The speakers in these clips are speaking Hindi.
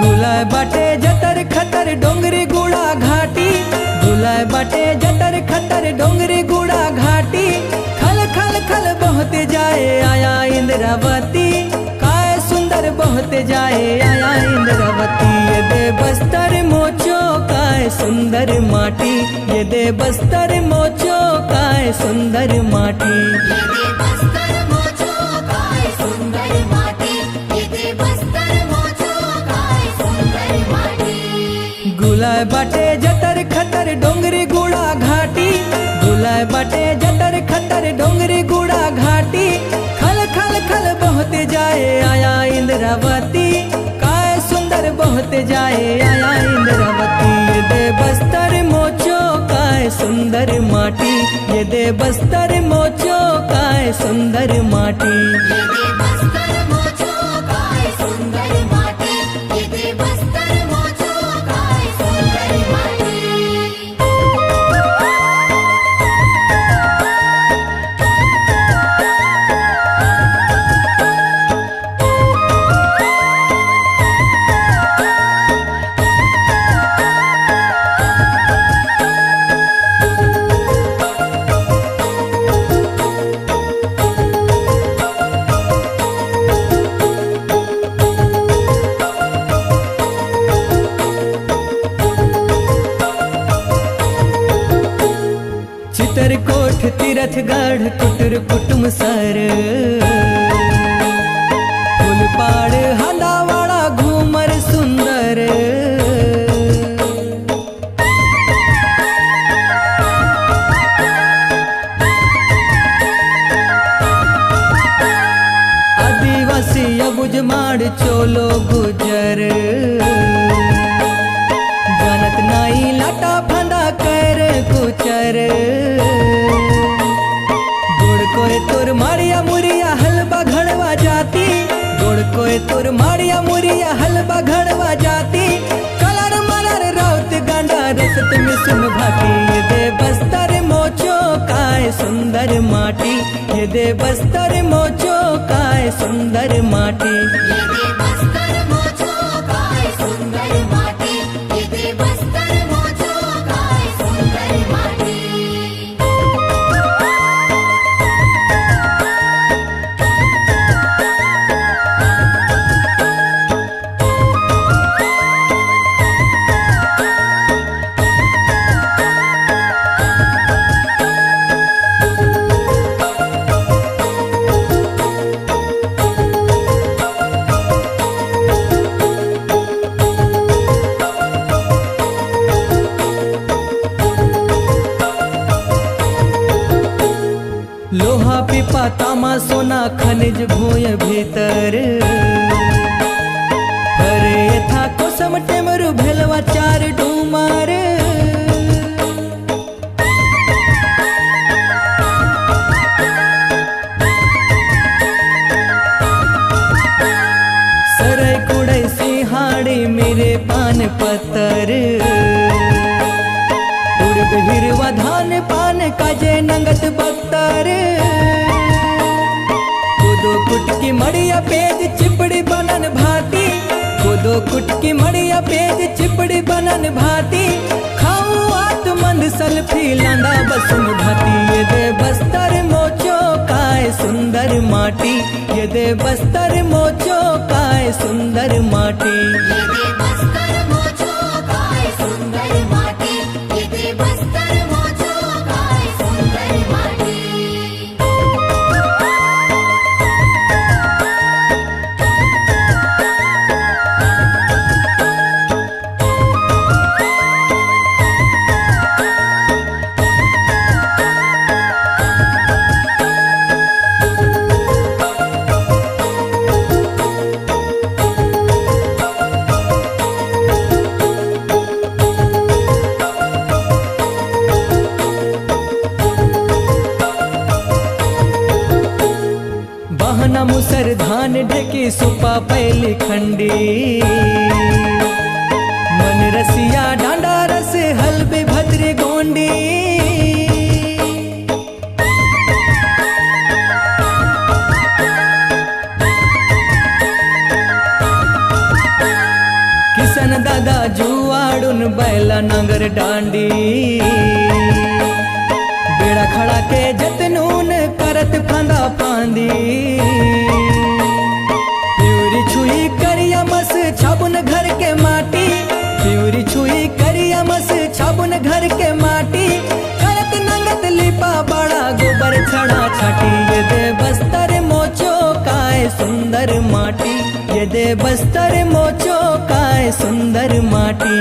गुलाय बाटे जतर खतर डोंगरी गुड़ा घाटी, गुलाय बाटे जतर खतर डोंगरी गुड़ा घाटी, खल खल खल बहते जाए आया इंद्रावती, काय सुंदर बहते जाए आया इंद्रावती। ये दे बस्तर मोचो काय सुंदर माटी, ये दे बस्तर मोचो काय सुंदर माटी। गुलाय बाटे जतर खतर डोंगरी गुड़ा घाटी, गुलाय बाटे जतर खतर डोंगरी गुड़ा घाटी, खल खल खल बहते जाए आया इंद्रावती, काय सुंदर बहते जाए आया इंद्रावती। ये दे बस्तर मोचो काय सुंदर माटी, ये दे बस्तर मोचो काय सुंदर माटी। चित्रकोट तीरथगढ़ कुटुर कुटुम सर, फुलपाड़ हंदावाड़ा घूमर सुंदर, आदिवासी अबुझमाड़ चोलो गुजर, जानत नाई लाटा फंदा कर कुचर, गोड़ कोय तोर मारिया मुरिया हलवा घड़वा जाती, गोड़ कोय तोर मारिया मुरिया हलवा घड़वा जाती, कलर मलर राउत गांडा रसत में सुन भाटी। ये दे बस्तर मोचो काय सुंदर माटी, ये दे बस्तर मोचो काय सुंदर माटी। लोहा पीपा तामा सोना खनिज भूय भीतर, अरे था कोसम टेमरु भेलवा चार डूमार, सरई कुड़ई सिंहाड़ी मेरे पान पत्तर, उड़द हिरवा धान पान काजे नंगत बख्तर, कोदो कुटकी मड़िया पेज चिपड़ी बनन भाती, कोदो कुटकी मड़िया पेज चिपड़ी बनन भाती, खाऊं आत मंद सल्फी लांदा बसुन भाती। ये दे बस्तर मोचो काय सुंदर माटी, ये दे बस्तर मोचो काय सुंदर माटी। ढेकी सुपा पैली खंडी मन रसिया डांडा रस हलबे भद्र गोंडी किसन दादा जुआड़ुन बैला नगर डांडी बेड़ा खड़ा के जतनून करत फांदा पांदी प्यूरी छुई करिया मस छाबुन घर के माटी प्यूरी छुई करिया मस छाबुन घर के माटी करत नंगत लिपा बड़ा गोबर छड़ा छाटी ये दे बस्तर मोचो काय सुंदर माटी ये दे बस्तर मोचो काय सुंदर माटी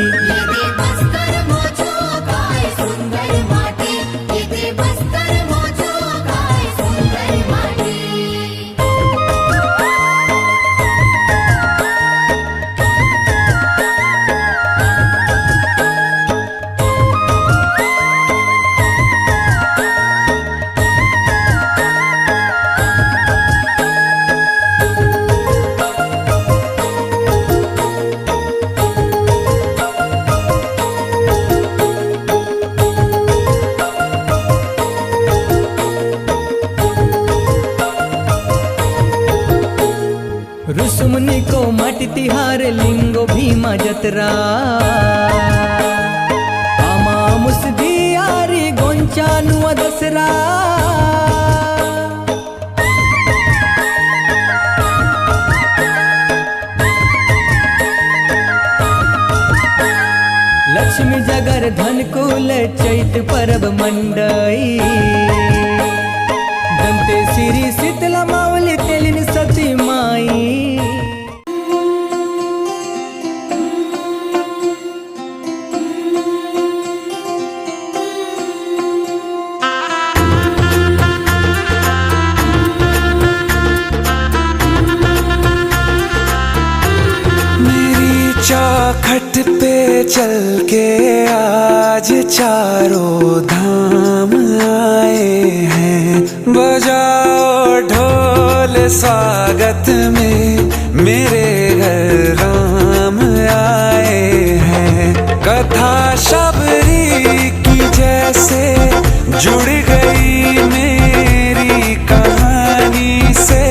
रुसुमनी को माटी तिहार लिंगो भीमा जतरा आमा मुसदी यारी गोंचानु दसरा लक्ष्मी जगर धन कुल चैत परब मंडई दंते सिरी शीतला मावली तेलिन सती माई चौखट पे चल के आज चारों धाम आए हैं बजाओ ढोल स्वागत में मेरे घर राम आए हैं कथा शबरी की जैसे जुड़ गई मेरी कहानी से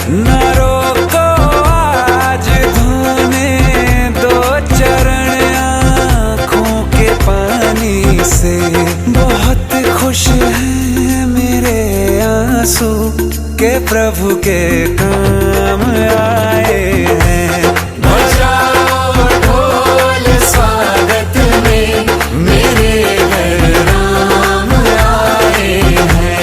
न रोको आज धोने दो चरण आँखों के पानी से बहुत खुश हैं मेरे आंसू के प्रभु के काम आए हैं बजाओ ढोल स्वागत में मेरे घर राम आए हैं।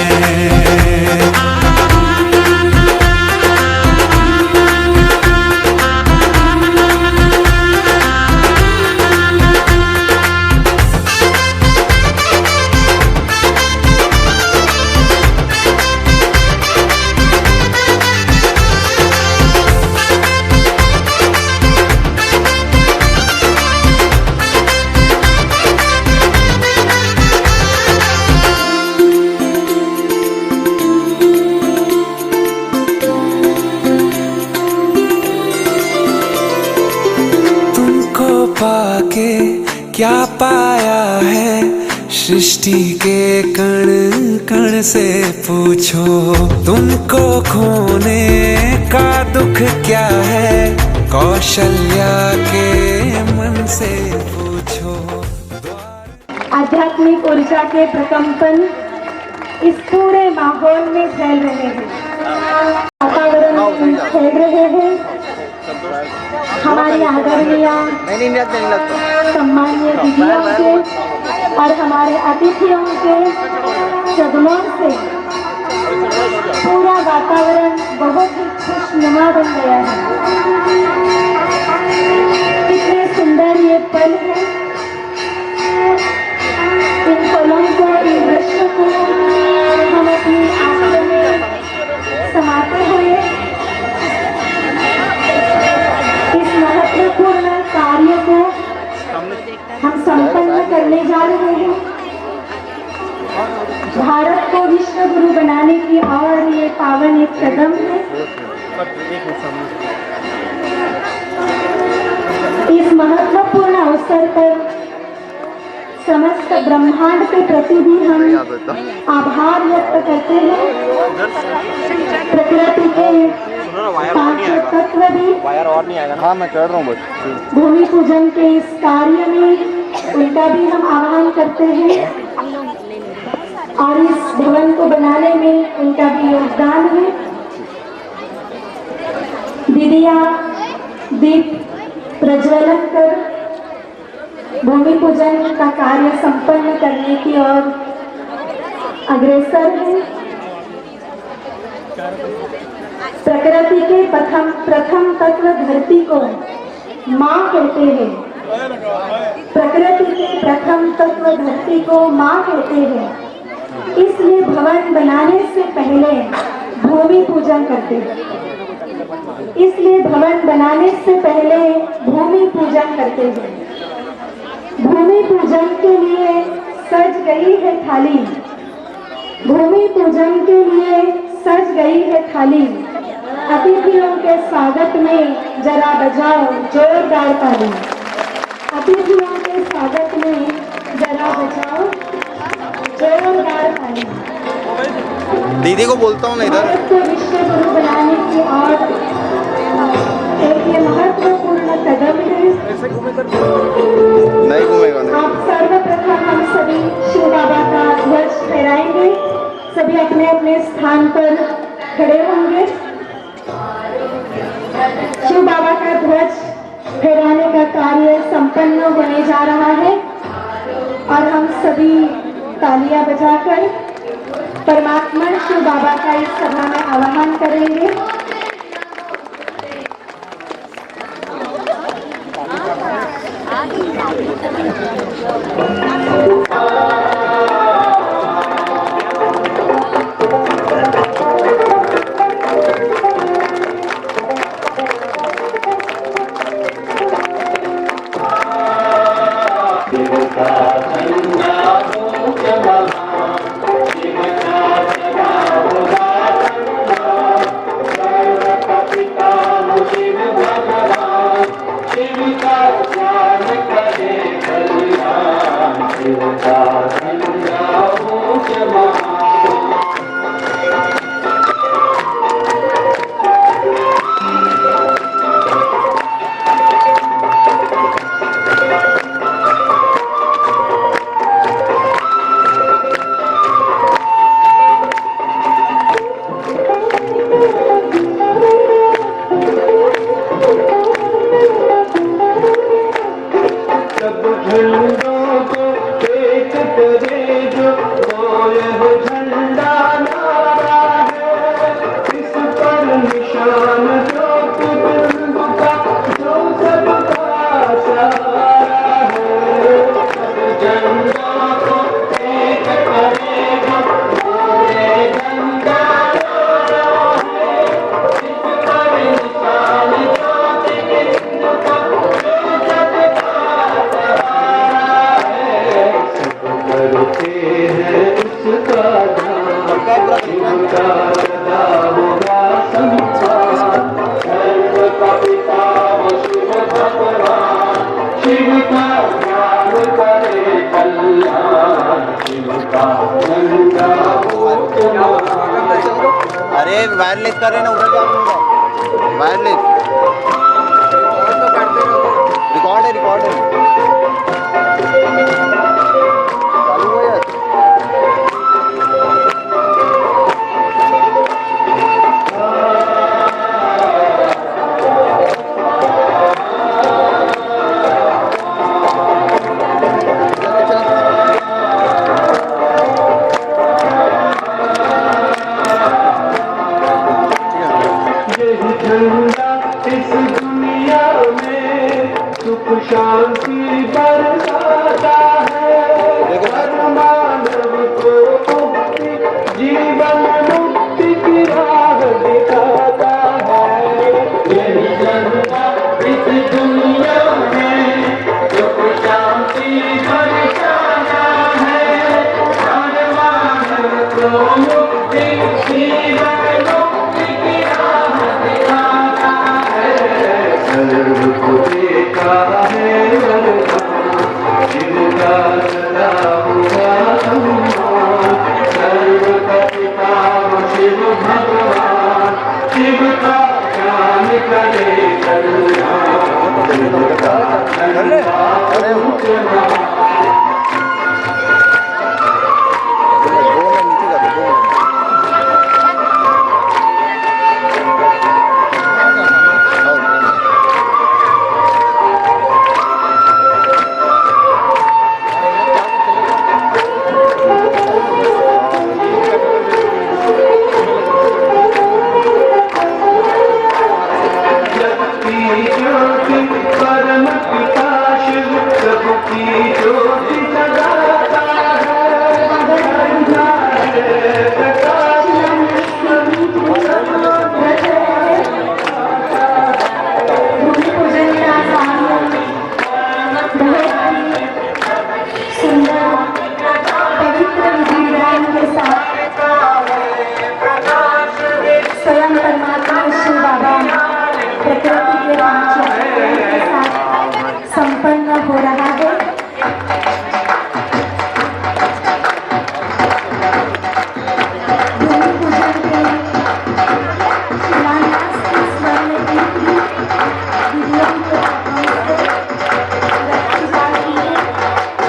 पाके क्या पाया है सृष्टि के कण कण से पूछो तुमको खोने का दुख क्या है कौशल्या के मन से पूछो। आध्यात्मिक ऊर्जा के प्रकंपन इस पूरे माहौल में फैल रहे हैं, वातावरण में फैल रहे हैं। हमारी आदरणीय सम्मानीय दीदियों के और हमारे अतिथियों के कदमों से पूरा वातावरण बहुत ही खुशनुमा बन गया है। कितने सुंदर ये पल है, इन पलों को, इन दृश्यों को हम अपनी आंखों में समाते हुए इस महत्वपूर्ण कार्य को हम संपन्न करने जा रहे हैं। भारत को विश्व गुरु बनाने की और ये पावन एक कदम है। इस महत्वपूर्ण अवसर पर समस्त ब्रह्मांड के प्रति भी हम आभार व्यक्त करते हैं। प्रकृति के पांचों तत्व भी वायर और नहीं आएगा ना। हाँ मैं कर रहा हूँ बस। भूमि पूजन के इस कार्य में उनका भी हम आह्वान करते हैं और इस भवन को बनाने में उनका भी योगदान है। दीदिया दीप प्रज्वलन कर भूमि पूजन का कार्य संपन्न करने की ओर अग्रसर है। प्रकृति के प्रथम तत्व धरती को माँ कहते हैं। प्रकृति के प्रथम तत्व धरती को माँ कहते हैं, इसलिए भवन बनाने से पहले भूमि पूजन करते हैं। इसलिए भवन बनाने से पहले भूमि पूजन करते हैं। भूमि पूजन के लिए सज गई है थाली। भूमि पूजन के लिए सज गई है थाली। अतिथियों के स्वागत में जरा बजाओ जोरदार ताली। अतिथियों के स्वागत में जरा बजाओ जोरदार ताली। दीदी को बोलता हूँ ना इधर। भारत को विश्व गुरु बनाने की ओर एक ये महत्वपूर्ण कदम है। नहीं घूमेगा नहीं। आप सर्वप्रथम हम सभी शिव बाबा का ध्वज फहराएंगे। सभी अपने अपने स्थान पर खड़े होंगे। शिव बाबा का ध्वज फहराने का कार्य संपन्न होने जा रहा है और हम सभी तालियां बजाकर परमात्मा शिव बाबा का इस सभा में आह्वान करेंगे। अरे वायरलेस कर रहे ना उधर क्या वायरलेस रिकॉर्ड है चालू हो यार। इस दुनिया में सुख शांति स्वयं परमात्मा शिव बाबा प्रकृति के पांच चक्रों के साथ संपन्न हो रहा है। भूमि पूजन के शिलान्यास के स्वर्ण कीर्ति विधियों के माध्यम से रखी जा रही है। शिलान्यास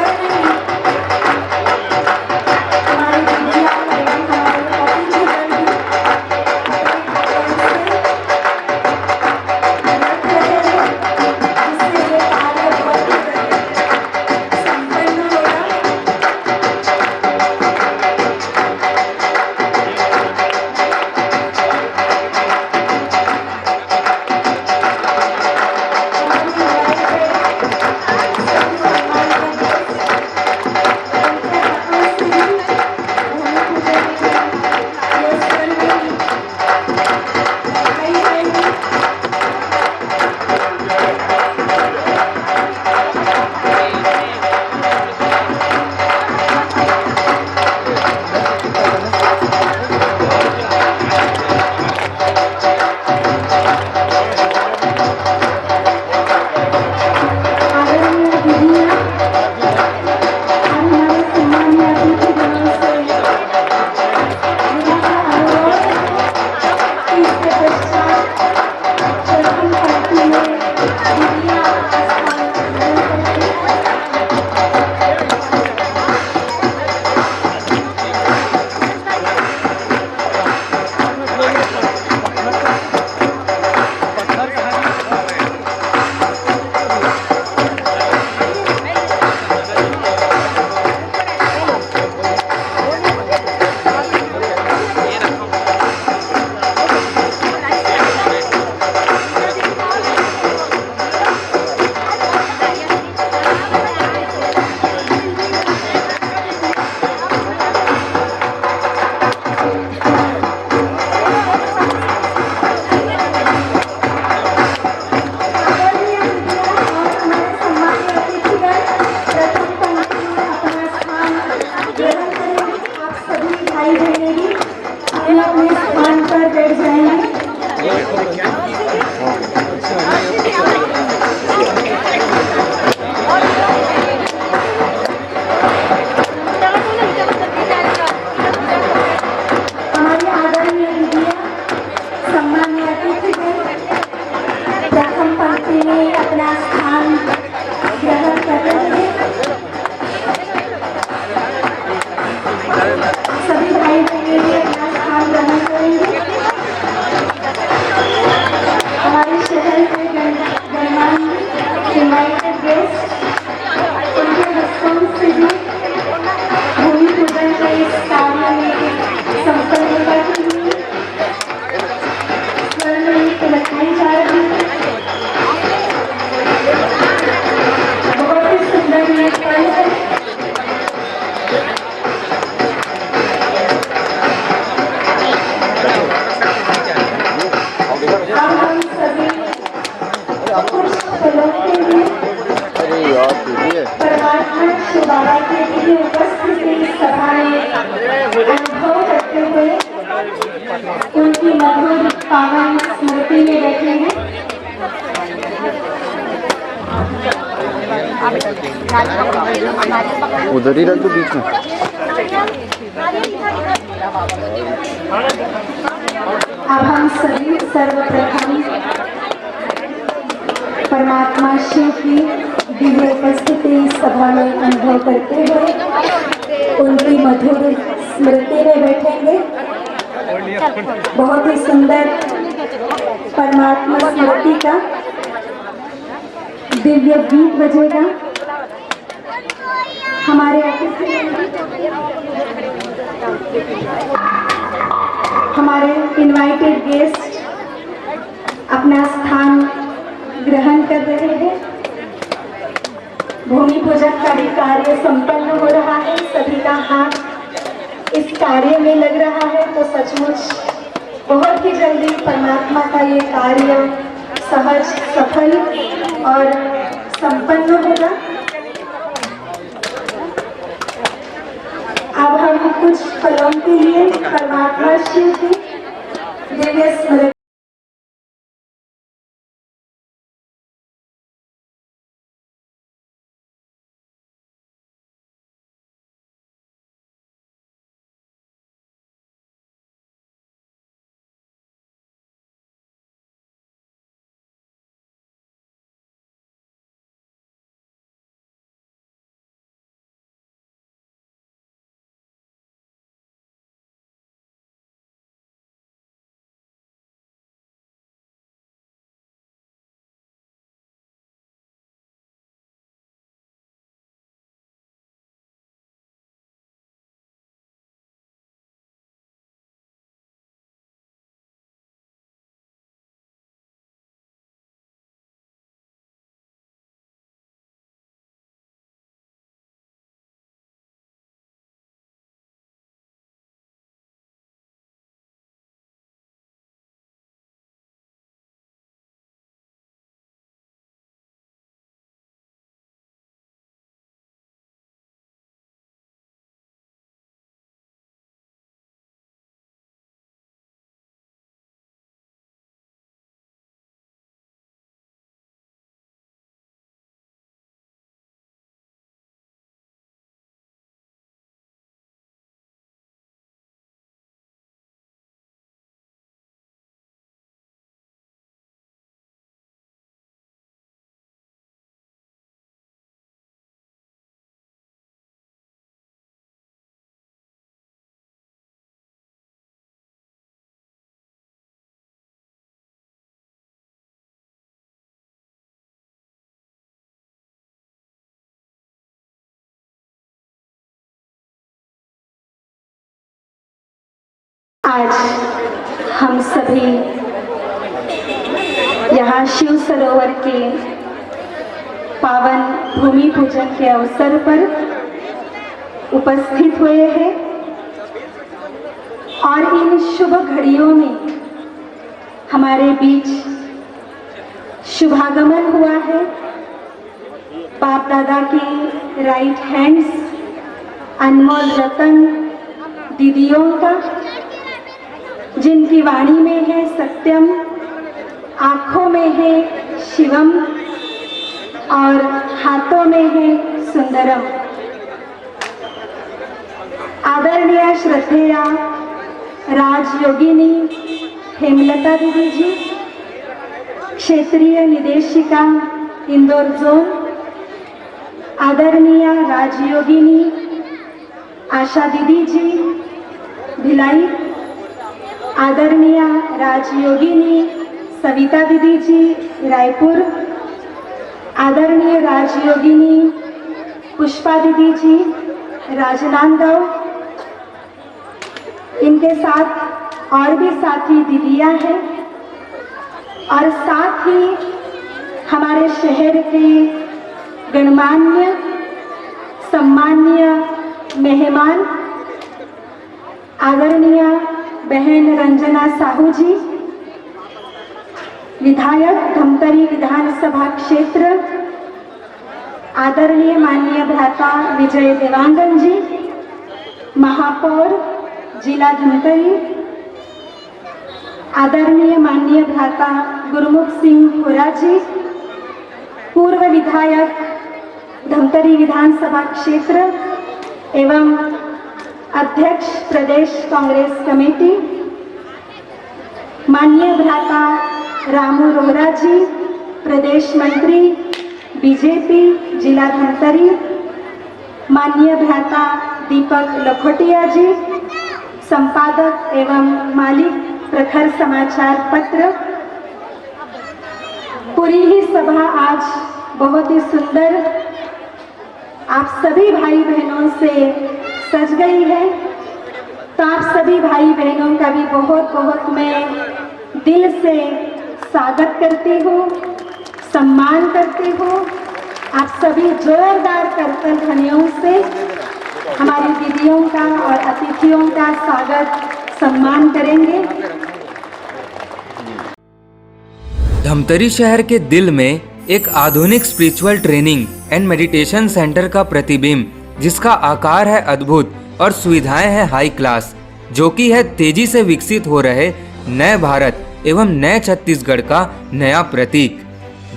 के भूमि पूजन के परमात्मा शिव बाबा की दिव्य उपस्थिति इस सभा में अनुभव करते हुए उनकी मधुर पावन स्मृति में बैठे हैं। उधर ही रख दो बीच में। अब हम सभी सर्वप्रथम परमात्मा शिव की दिव्य उपस्थिति सभा में अनुभव करते हुए उनकी मधुर स्मृति में बैठेंगे। बहुत ही सुंदर परमात्मा स्मृति का दिव्य गीत बजेगा। हमारे इनवाइटेड गेस्ट अपना स्थान ग्रहण कर रहे हैं। भूमि पूजन का भी कार्य संपन्न हो रहा है। सभी का हाथ इस कार्य में लग रहा है, तो सचमुच बहुत ही जल्दी परमात्मा का ये कार्य सहज, सफल और संपन्न होगा। अब हम कुछ पलों के लिए परमात्मा शिव की दिव्य स्मृति आज हम सभी यहाँ शिव सरोवर के पावन भूमि पूजन के अवसर पर उपस्थित हुए हैं और इन शुभ घड़ियों में हमारे बीच शुभागमन हुआ है बाप दादा के राइट हैंड्स अनमोल रतन दीदियों का, जिनकी वाणी में है सत्यम, आंखों में है शिवम और हाथों में है सुंदरम। आदरणीय श्रद्धेय राजयोगिनी हेमलता दीदी जी, क्षेत्रीय निदेशिका इंदौर जोन, आदरणीय राजयोगिनी आशा दीदी जी भिलाई, आदरणीय राजयोगिनी सविता दीदी जी रायपुर, आदरणीय राजयोगिनी पुष्पा दीदी जी राजनांदगांव, इनके साथ और भी साथी दीदियां हैं और साथ ही हमारे शहर के गणमान्य सम्मान्य मेहमान आदरणीय बहन रंजना साहू जी, विधायक धमतरी विधानसभा क्षेत्र, आदरणीय माननीय भ्राता विजय देवांगन जी, महापौर जिला धमतरी, आदरणीय माननीय भ्राता गुरमुख सिंह होरा जी, पूर्व विधायक धमतरी विधानसभा क्षेत्र एवं अध्यक्ष प्रदेश कांग्रेस कमेटी, माननीय भ्राता रामू रोहरा जी, प्रदेश मंत्री बीजेपी जिला धमतरी, माननीय भ्राता दीपक लखोटिया जी, संपादक एवं मालिक प्रखर समाचार पत्र। पूरी ही सभा आज बहुत ही सुंदर आप सभी भाई बहनों से सज गई है, तो आप सभी भाई बहनों का भी बहुत बहुत मैं दिल से स्वागत करती हूँ, सम्मान करती हूँ। आप सभी जोरदार करतल ध्वनियों से हमारी दीदियों का और अतिथियों का स्वागत सम्मान करेंगे। धमतरी शहर के दिल में एक आधुनिक spiritual training and meditation centre का प्रतिबिंब, जिसका आकार है अद्भुत और सुविधाएं हैं हाई क्लास, जो कि है तेजी से विकसित हो रहे नए भारत एवं नए छत्तीसगढ़ का नया प्रतीक।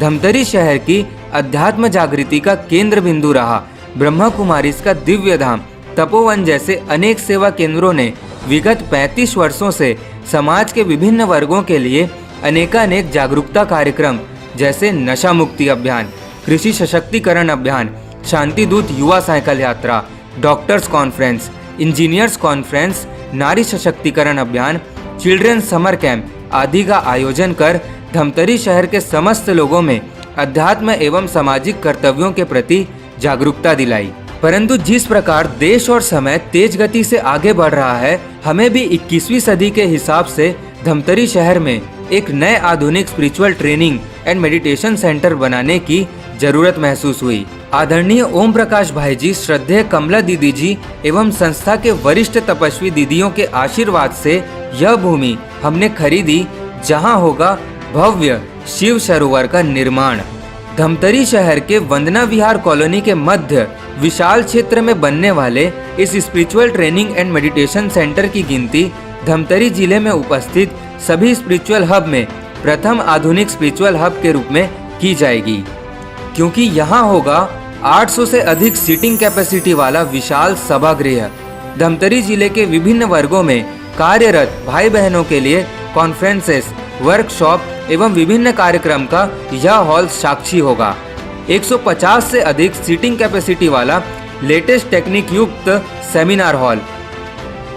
धमतरी शहर की अध्यात्म जागृति का केंद्र बिंदु रहा ब्रह्मा कुमारीज का दिव्य धाम तपोवन जैसे अनेक सेवा केंद्रों ने विगत 35 वर्षों से समाज के विभिन्न वर्गों के लिए अनेकानेक जागरूकता कार्यक्रम जैसे नशा मुक्ति अभियान, कृषि सशक्तिकरण अभियान, शांति दूत युवा साइकिल यात्रा, डॉक्टर्स कॉन्फ्रेंस, इंजीनियर्स कॉन्फ्रेंस, नारी सशक्तिकरण अभियान, चिल्ड्रन समर कैंप आदि का आयोजन कर धमतरी शहर के समस्त लोगों में अध्यात्म एवं सामाजिक कर्तव्यों के प्रति जागरूकता दिलाई। परंतु जिस प्रकार देश और समय तेज गति से आगे बढ़ रहा है, हमें भी 21वीं सदी के हिसाब से धमतरी शहर में एक नए आधुनिक spiritual training and meditation centre बनाने की जरूरत महसूस हुई। आदरणीय ओम प्रकाश भाई जी, श्रद्धेय कमला दीदी जी एवं संस्था के वरिष्ठ तपस्वी दीदियों के आशीर्वाद से यह भूमि हमने खरीदी, जहां होगा भव्य शिव सरोवर का निर्माण। धमतरी शहर के वंदना विहार कॉलोनी के मध्य विशाल क्षेत्र में बनने वाले इस spiritual training and meditation centre की गिनती धमतरी जिले में उपस्थित सभी स्पिरिचुअल हब में प्रथम आधुनिक स्पिरिचुअल हब के रूप में की जाएगी, क्योंकि यहाँ होगा 800 से अधिक सीटिंग कैपेसिटी वाला विशाल सभागृह। धमतरी जिले के विभिन्न वर्गों में कार्यरत भाई बहनों के लिए कॉन्फ्रेंसेस, वर्कशॉप एवं विभिन्न कार्यक्रम का यह हॉल साक्षी होगा। 150 से अधिक सीटिंग कैपेसिटी वाला लेटेस्ट टेक्निक युक्त सेमिनार हॉल,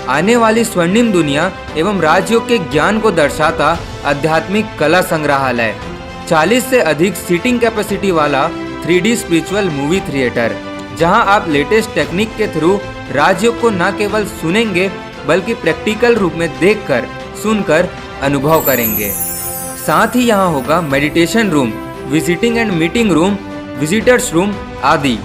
आने वाली स्वर्णिम दुनिया एवं राजयोग के ज्ञान को दर्शाता आध्यात्मिक कला संग्रहालय, 40 से अधिक सीटिंग कैपेसिटी वाला 3D स्पिरिचुअल मूवी थिएटर, जहां आप लेटेस्ट टेक्निक के थ्रू राजयोग को न केवल सुनेंगे बल्कि प्रैक्टिकल रूप में देखकर, सुनकर अनुभव करेंगे। साथ ही यहाँ होगा meditation room, visiting and meeting room, visitors room आदि।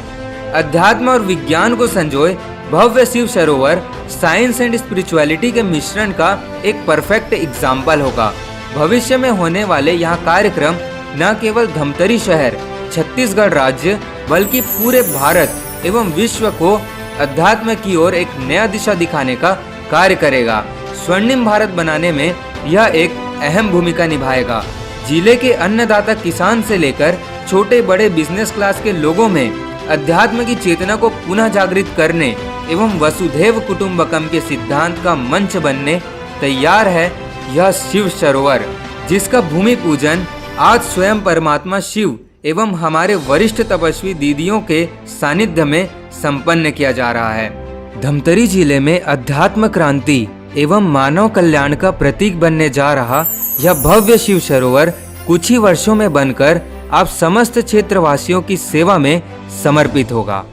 अध्यात्म और विज्ञान को संजोए भव्य शिव सरोवर साइंस एंड स्पिरिचुअलिटी के मिश्रण का एक परफेक्ट एग्जाम्पल होगा। भविष्य में होने वाले यहाँ कार्यक्रम न केवल धमतरी शहर, छत्तीसगढ़ राज्य बल्कि पूरे भारत एवं विश्व को अध्यात्म की ओर एक नया दिशा दिखाने का कार्य करेगा। स्वर्णिम भारत बनाने में यह एक अहम भूमिका निभाएगा। जिले के अन्नदाता किसान से लेकर छोटे बड़े बिजनेस क्लास के लोगों में अध्यात्म की चेतना को पुनः जागृत करने एवं वसुधैव कुटुंबकम के सिद्धांत का मंच बनने तैयार है यह शिव सरोवर, जिसका भूमि पूजन आज स्वयं परमात्मा शिव एवं हमारे वरिष्ठ तपस्वी दीदियों के सानिध्य में संपन्न किया जा रहा है। धमतरी जिले में अध्यात्म क्रांति एवं मानव कल्याण का प्रतीक बनने जा रहा यह भव्य शिव सरोवर कुछ ही वर्षों में बनकर आप समस्त क्षेत्रवासियों की सेवा में समर्पित होगा।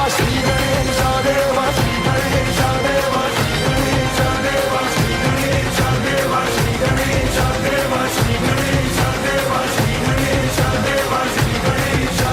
देवा श्री गणेश देवा श्री गणेश देवा श्री गणेश देवा श्री गणेश देवा श्री गणेश देवा श्री गणेश देवा श्री गणेश देवा श्री गणेश।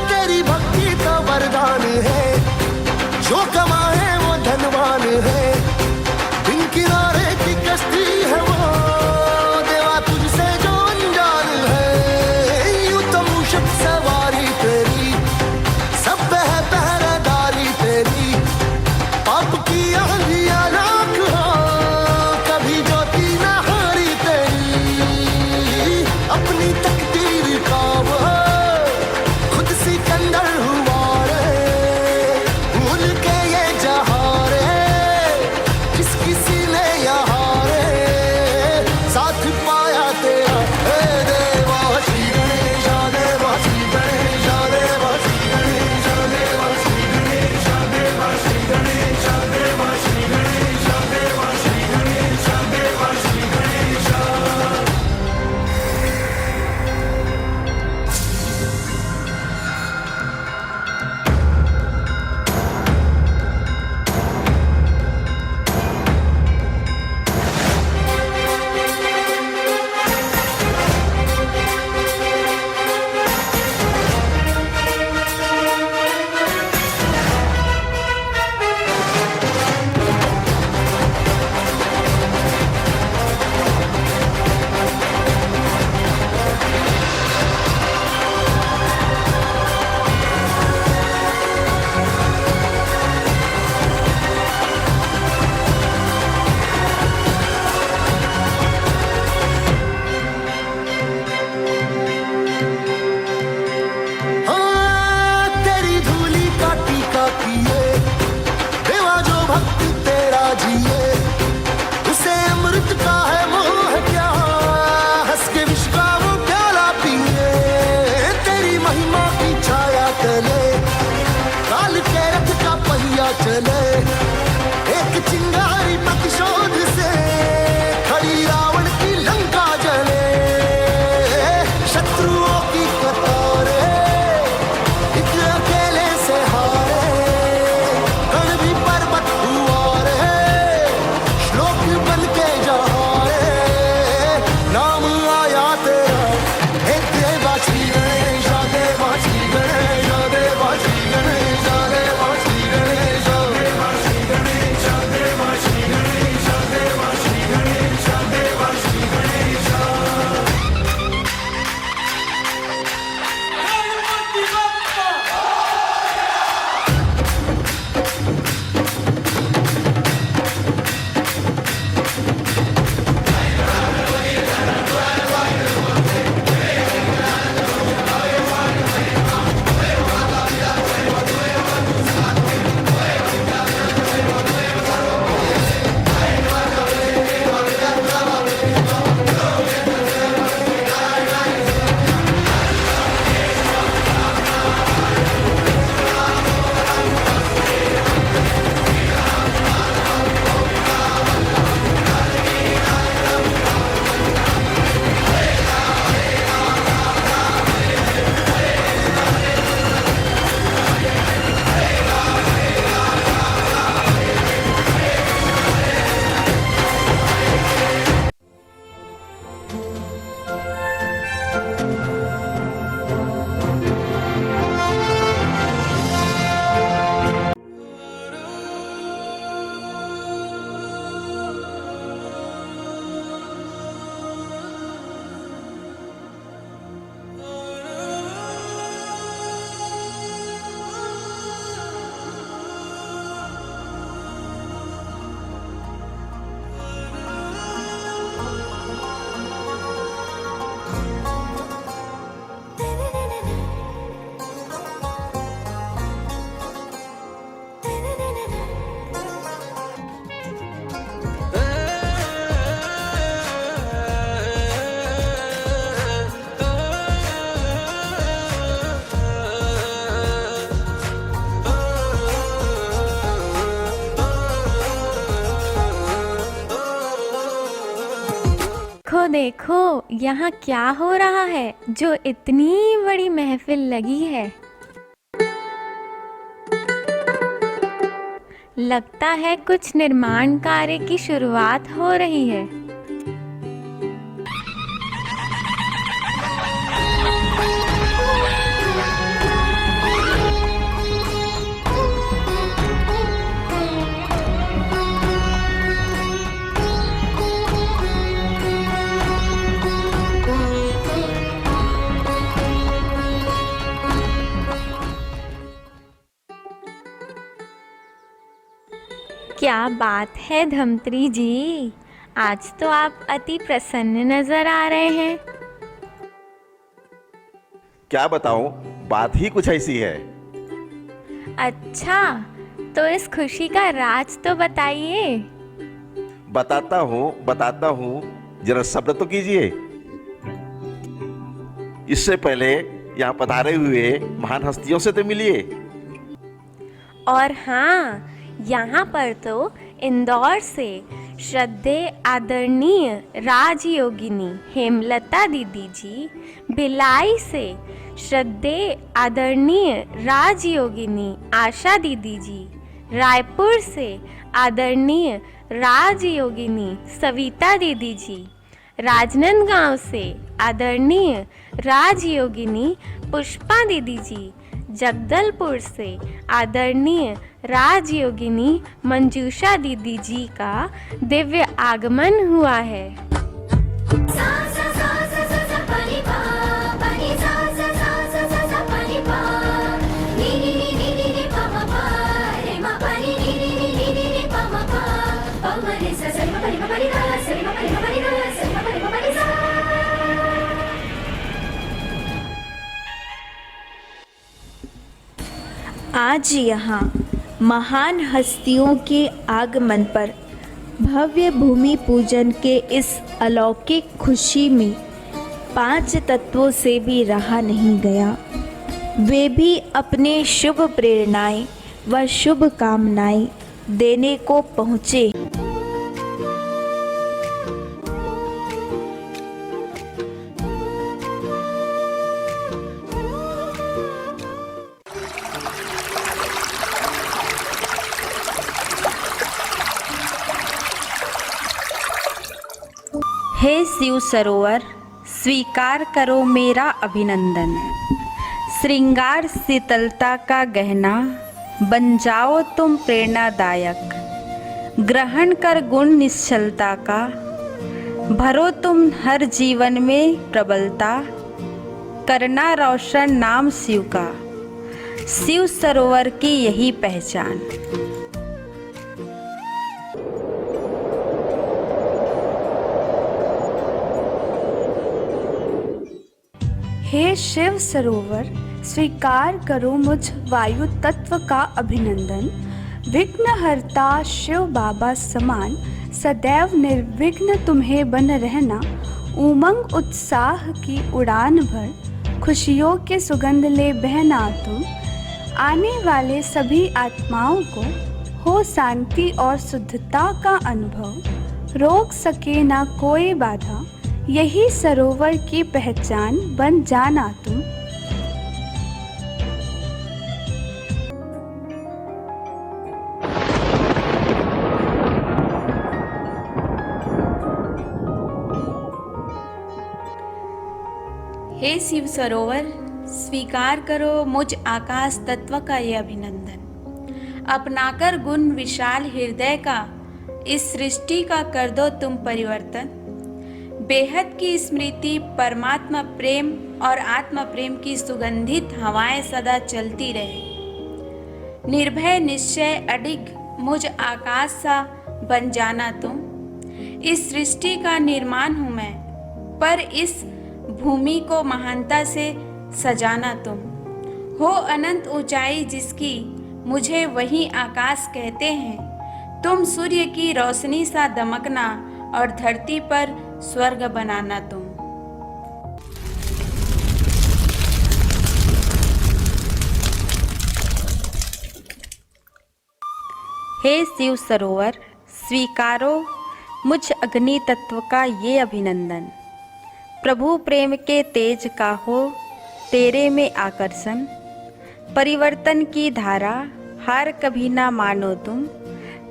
तेरी भक्ति तो वरदान है, जो कमाए वो धनवान है। बिन किनारे की कश्ती है वो, देवा तुझसे जो अनजान है। यूं तो मूषक सवारी तेरी, सब है पहरेदारी तेरी। पाप की आंधियां राख हो, कभी ज्योति न हारी तेरी। अपनी तकदीर का वो खुद सिकंदर हुआ रे, भूल के ये जहां रे, किस किसी ने यहाँ रे साथ पाया तेरा। हे देवा श्री गणेश देवा श्री गणेश देवा श्री गणेश देवा श्री गणेश देवा श्री गणेश देवा श्री गणेश देवा श्री गणेश देवा श्री गणेश। हाँ, तेरी धूली का टीका किए, देवा जो भक्त तेरा जिए। उसे अमृत का है मोह क्या, हंस के विष का वो प्याला पिए। तेरी महिमा की छाया तले, काल के रथ का पहिया चले। एक चिंगारी प्रतिशोध से खड़ी रावण की लंका जले। शत्रुओं की कतारें एक अकेले से हारे, कण भी पर्वत हुआ रे, श्लोक बन के जहाँ रे नाम आया तेरा। हे देवा श्री गणेश देवा श्री गणेश देवा श्री गणेश देवा श्री गणेश देवा श्री देखो यहाँ क्या हो रहा है जो इतनी बड़ी महफिल लगी है। लगता है कुछ निर्माण कार्य की शुरुआत हो रही है। क्या बात है धमत्री जी, आज तो आप अति प्रसन्न नजर आ रहे हैं। क्या बताऊं, बात ही कुछ ऐसी है। अच्छा, तो इस खुशी का राज तो बताइए। बताता हूँ, जरा सब्र तो कीजिए। इससे पहले यहाँ पधारे हुए महान हस्तियों से तो मिलिए। और हाँ, यहाँ पर तो इंदौर से श्रद्धेय आदरणीय राजयोगिनी हेमलता दीदी जी, भिलाई से श्रद्धेय आदरणीय राजयोगिनी आशा दीदी जी, रायपुर से आदरणीय राजयोगिनी सविता दीदी जी, राजनांदगांव से आदरणीय राजयोगिनी पुष्पा दीदी जी, जगदलपुर से आदरणीय राजयोगिनी मंजूषा दीदी जी का दिव्य आगमन हुआ है। आज यहाँ महान हस्तियों के आगमन पर भव्य भूमि पूजन के इस अलौकिक खुशी में 5 तत्वों से भी रहा नहीं गया। वे भी अपने शुभ प्रेरणाएं व शुभ कामनाएं देने को पहुँचे। हे शिव सरोवर, स्वीकार करो मेरा अभिनंदन। श्रृंगार शीतलता का गहना बन जाओ तुम प्रेरणादायक। ग्रहण कर गुण निश्चलता का, भरो तुम हर जीवन में प्रबलता। करना रोशन नाम शिव का, शिव सरोवर की यही पहचान। हे शिव सरोवर, स्वीकार करो मुझ वायु तत्व का अभिनंदन। विघ्नहर्ता शिव बाबा समान, सदैव निर्विघ्न तुम्हें बन रहना। उमंग उत्साह की उड़ान भर, खुशियों के सुगंध ले बहना तुम। आने वाले सभी आत्माओं को हो शांति और शुद्धता का अनुभव। रोक सके ना कोई बाधा, यही सरोवर की पहचान बन जाना तुम। हे शिव सरोवर, स्वीकार करो मुझ आकाश तत्व का ये अभिनंदन। अपनाकर गुण विशाल हृदय का, इस सृष्टि का कर दो तुम परिवर्तन। बेहद की स्मृति, परमात्मा प्रेम और आत्मा प्रेम की सुगंधित हवाएं सदा चलती रहे। निर्भय निश्चय अडिग मुझ आकाश सा बन जाना तुम। इस सृष्टि का निर्माण हूँ मैं, पर इस भूमि को महानता से सजाना तुम। हो अनंत ऊंचाई जिसकी, मुझे वही आकाश कहते हैं। तुम सूर्य की रोशनी सा दमकना और धरती पर स्वर्ग बनाना तुम। हे शिव सरोवर, स्वीकारो मुझ अग्नि तत्व का ये अभिनंदन। प्रभु प्रेम के तेज का हो तेरे में आकर्षण, परिवर्तन की धारा हार कभी ना मानो तुम,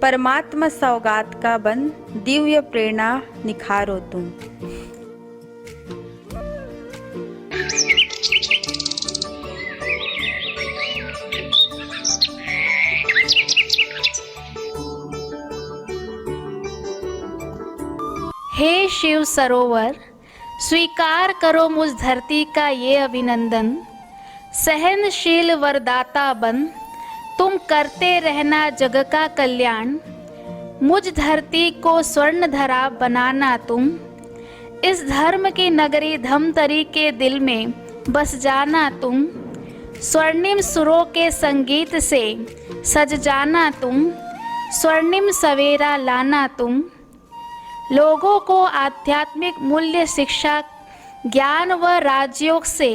परमात्मा सौगात का बन दिव्य प्रेरणा निखारो तुम। हे शिव सरोवर, स्वीकार करो मुझ धरती का ये अभिनंदन, सहनशील वरदाता बन तुम करते रहना जग का कल्याण, मुझ धरती को स्वर्ण धरा बनाना तुम, इस धर्म की नगरी धमतरी के दिल में बस जाना तुम, स्वर्णिम सुरों के संगीत से सज जाना तुम, स्वर्णिम सवेरा लाना तुम, लोगों को आध्यात्मिक मूल्य शिक्षा ज्ञान व राजयोग से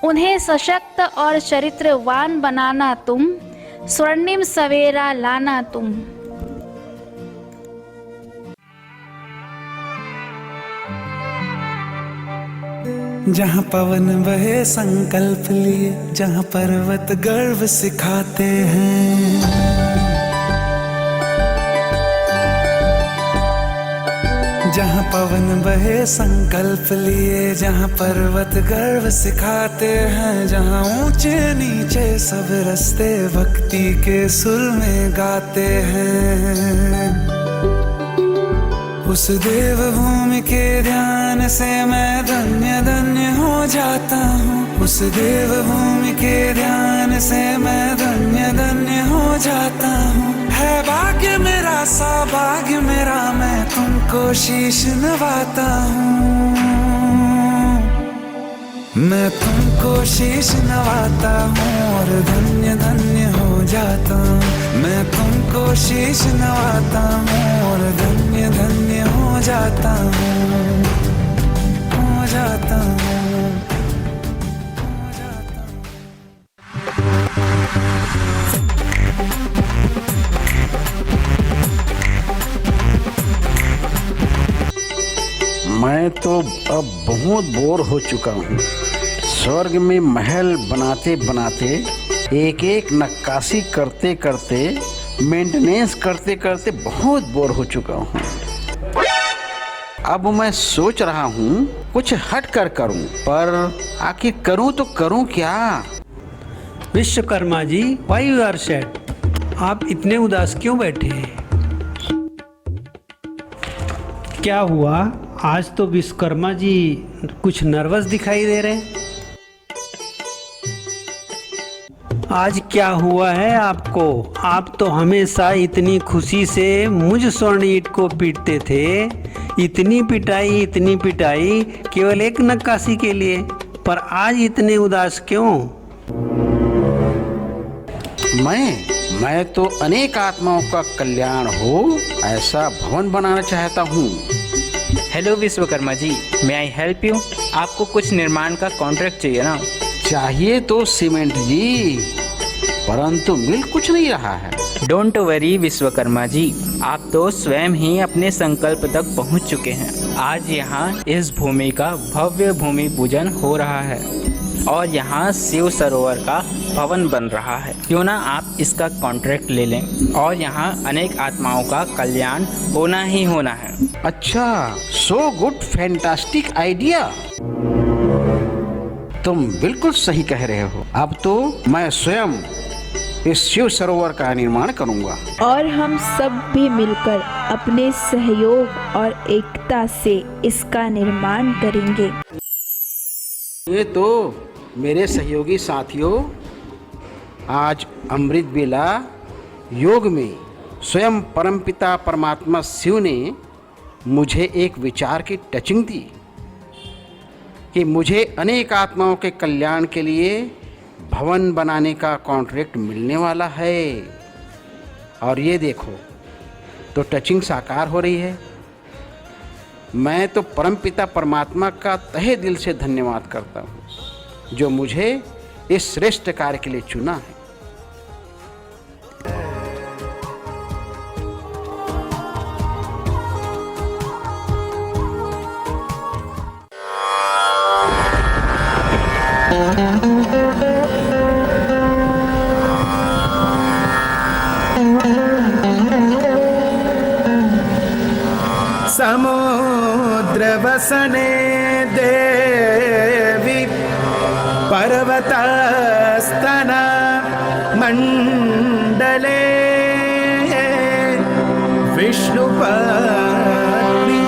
उन्हें सशक्त और चरित्रवान बनाना तुम, स्वर्णिम सवेरा लाना तुम। जहाँ पवन बहे संकल्प लिए, जहाँ पर्वत गर्व सिखाते हैं, जहाँ पवन बहे संकल्प लिए, जहाँ पर्वत गर्व सिखाते हैं, जहाँ ऊंचे नीचे सब रास्ते भक्ति के सुर में गाते हैं, उस देवभूमि के ध्यान से मैं धन्य धन्य हो जाता हूँ, उस देवभूमि के ध्यान से मैं धन्य धन्य हो जाता हूँ। है भाग्य मेरा सौभाग्य मेरा, मैं तुमको शीश नवाता हूँ, मैं तुमको शीश नवाता हूँ और धन्य धन्य हो जाता हूँ, मैं तुमको शीश नवाता हूँ और धन्य धन्य हो जाता हूँ, हो जाता हूँ, हो जाता हूँ। मैं तो अब बहुत बोर हो चुका हूँ। स्वर्ग में महल बनाते बनाते, एक एक नक्काशी करते करते, मेंटेनेंस करते करते बहुत बोर हो चुका हूँ। अब मैं सोच रहा हूँ कुछ हट कर करूँ, पर आखिर करूँ तो करूँ क्या? Vishwakarma ji, why you are sad? आप इतने उदास क्यों बैठे हैं? क्या हुआ? आज तो विश्वकर्मा जी कुछ नर्वस दिखाई दे रहे हैं। आज क्या हुआ है आपको? आप तो हमेशा इतनी खुशी से मुझ स्वर्ण ईंट को पीटते थे, इतनी पिटाई केवल एक नक्काशी के लिए, पर आज इतने उदास क्यों? मैं तो अनेक आत्माओं का कल्याण हो ऐसा भवन बनाना चाहता हूँ। Hello Vishwakarma ji, may I help you? आपको कुछ निर्माण का कॉन्ट्रैक्ट चाहिए ना? चाहिए तो सीमेंट जी, परंतु मिल कुछ नहीं रहा है। डोंट वरी विश्वकर्मा जी, आप तो स्वयं ही अपने संकल्प तक पहुंच चुके हैं। आज यहाँ इस भूमि का भव्य भूमि पूजन हो रहा है और यहाँ शिव सरोवर का भवन बन रहा है। क्यों ना आप इसका कॉन्ट्रैक्ट ले लें, और यहाँ अनेक आत्माओं का कल्याण होना ही होना है। अच्छा, सो गुड, फैंटास्टिक आइडिया। तुम बिल्कुल सही कह रहे हो। अब तो मैं स्वयं इस शिव सरोवर का निर्माण करूंगा, और हम सब भी मिलकर अपने सहयोग और एकता से इसका निर्माण करेंगे। ये तो मेरे सहयोगी साथियों, आज अमृत बेला योग में स्वयं परमपिता परमात्मा शिव ने मुझे एक विचार की टचिंग दी कि मुझे अनेक आत्माओं के कल्याण के लिए भवन बनाने का कॉन्ट्रैक्ट मिलने वाला है। और ये देखो, तो टचिंग साकार हो रही है। मैं तो परमपिता परमात्मा का तहे दिल से धन्यवाद करता हूँ जो मुझे इस श्रेष्ठ कार्य के लिए चुना है। समुद्र वसने देवी पर्वतस्तन मंडले विष्णुपत्नी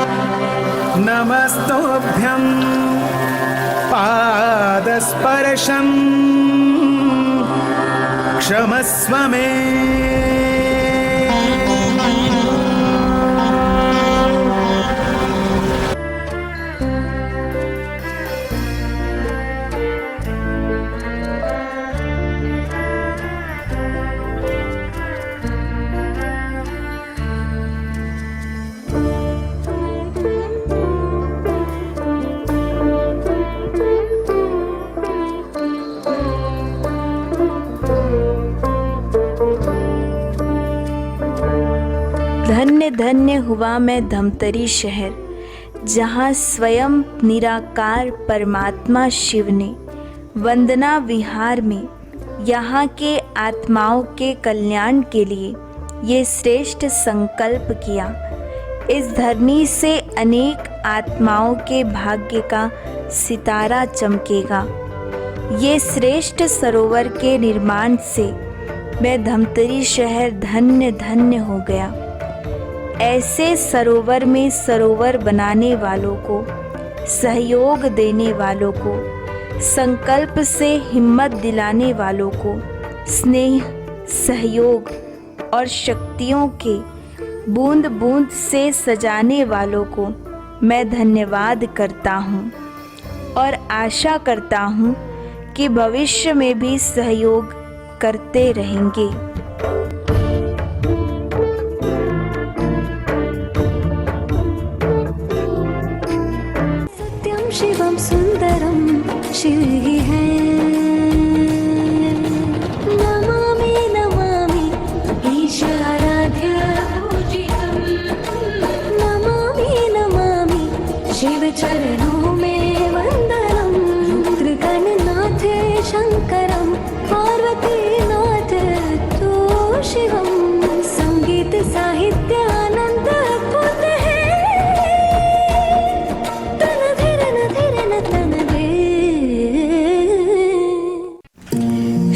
नमस्तुभ्यं पादस्पर्शं क्षमस्व मे। धन्य धन्य हुआ मैं धमतरी शहर, जहाँ स्वयं निराकार परमात्मा शिव ने वंदना विहार में यहाँ के आत्माओं के कल्याण के लिए ये श्रेष्ठ संकल्प किया। इस धरनी से अनेक आत्माओं के भाग्य का सितारा चमकेगा। ये श्रेष्ठ सरोवर के निर्माण से मैं धमतरी शहर धन्य धन्य हो गया। ऐसे सरोवर में सरोवर बनाने वालों को, सहयोग देने वालों को, संकल्प से हिम्मत दिलाने वालों को, स्नेह, सहयोग और शक्तियों के बूंद बूंद से सजाने वालों को मैं धन्यवाद करता हूँ और आशा करता हूँ कि भविष्य में भी सहयोग करते रहेंगे। सत्यम शिवम सुंदरम शिव ही है। नमामि नमामि ईशाराध्य पूजितम। नमामि नमामि शिव चरणों में वंदनम। रुद्रगणनाथ शंकरम पार्वती नाथ तो शिवम। संगीत साहित्य आनंद अद्भुत है। तन धीरन धीरन तन दे।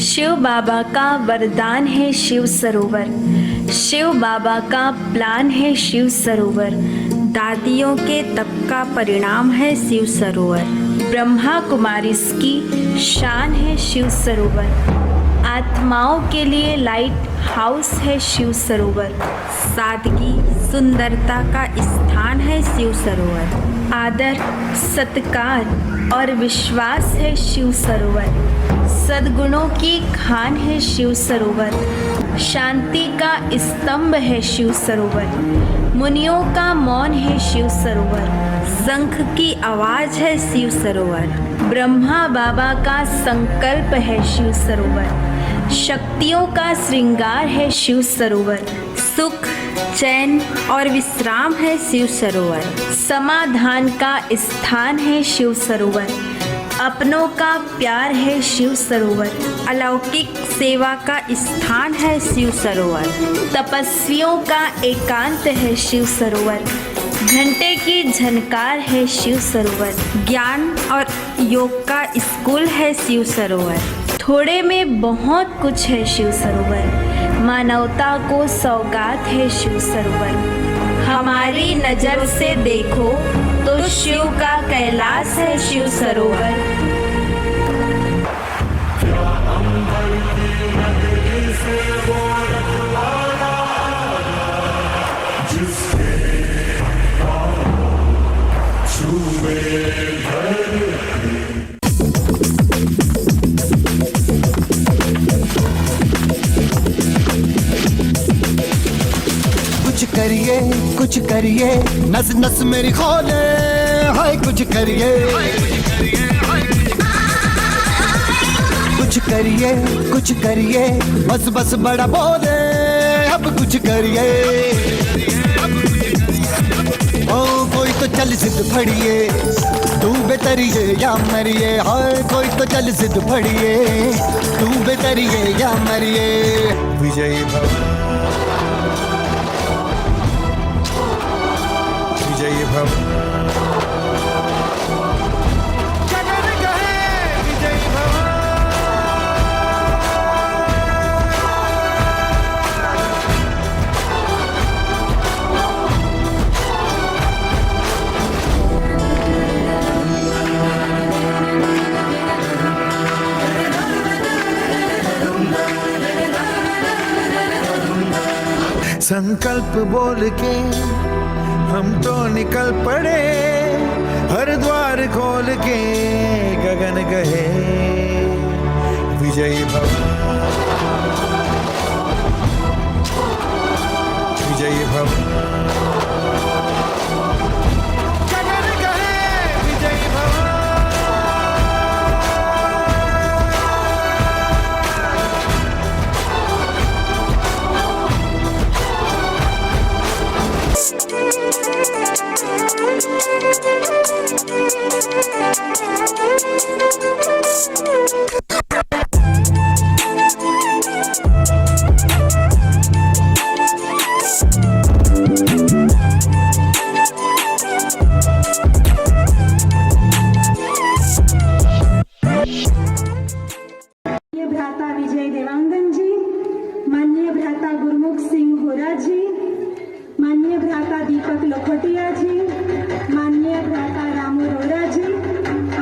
शिव बाबा का वरदान है शिव सरोवर। शिव बाबा का प्लान है शिव सरोवर। दादियों के तप का परिणाम है शिव सरोवर। ब्रह्मा कुमारी की शान है शिव सरोवर। आत्माओं के लिए लाइट हाउस है शिव सरोवर। सादगी सुंदरता का स्थान है शिव सरोवर। आदर सत्कार और विश्वास है शिव सरोवर। सद्गुणों की खान है शिव सरोवर। शांति का स्तंभ है शिव सरोवर। मुनियों का मौन है शिव सरोवर। शंख की आवाज है शिव सरोवर। ब्रह्मा बाबा का संकल्प है शिव सरोवर। शक्तियों का श्रृंगार है शिव सरोवर। सुख चैन और विश्राम है शिव सरोवर। समाधान का स्थान है शिव सरोवर। अपनों का प्यार है शिव सरोवर। अलौकिक सेवा का स्थान है शिव सरोवर। तपस्वियों का एकांत है शिव सरोवर। घंटे की झनकार है शिव सरोवर। ज्ञान और योग का स्कूल है शिव सरोवर। थोड़े में बहुत कुछ है शिव सरोवर। मानवता को सौगात है शिव सरोवर। हमारी नजर से देखो तो शिव का कैलाश है शिव सरोवर। कुछ करिए नस नस मेरी खोले। हाय कुछ करिए कुछ करिए बस बस बड़ा बोले। अब कुछ करिए ओ कोई तो चल जिद फड़िए। तू बेतरिए या मरिए, हाय कोई तो चल जिद फड़िए, तू बेतरिए या मरिए। विजयी भव, विजयी भव, जगन कहे विजयी भव। संकल्प बोल के हम तो निकल पड़े, हर द्वार खोल के गगन गहे। विजयी भव, विजयी भव, गगन गहे विजयी भव। माननीय भ्राता विजय देवांगन जी, माननीय भ्राता गुरमुख सिंह होरा जी, माननीय भ्राता दीपक लोखोटिया जी, माननीय भ्राता रामू रोरा जी,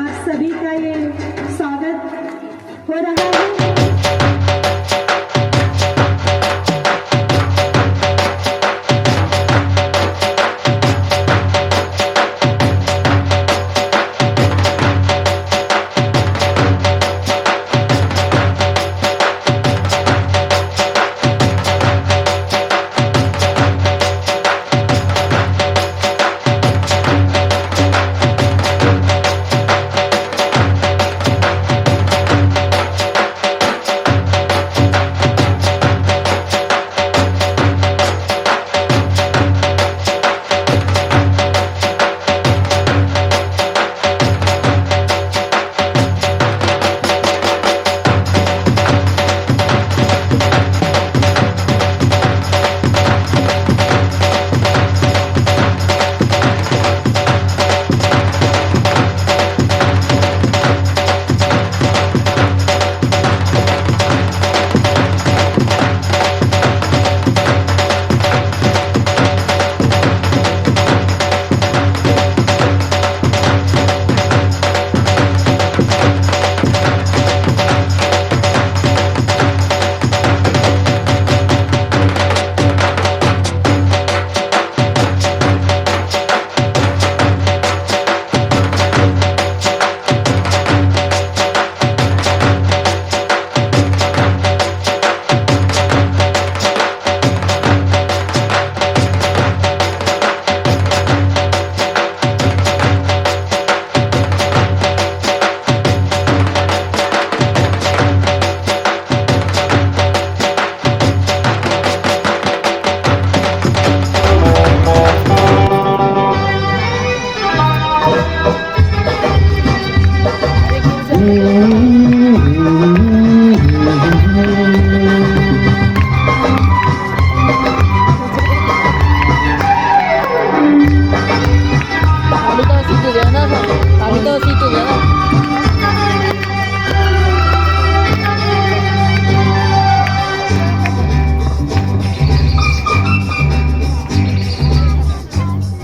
आप सभी का ये स्वागत हो रहा है।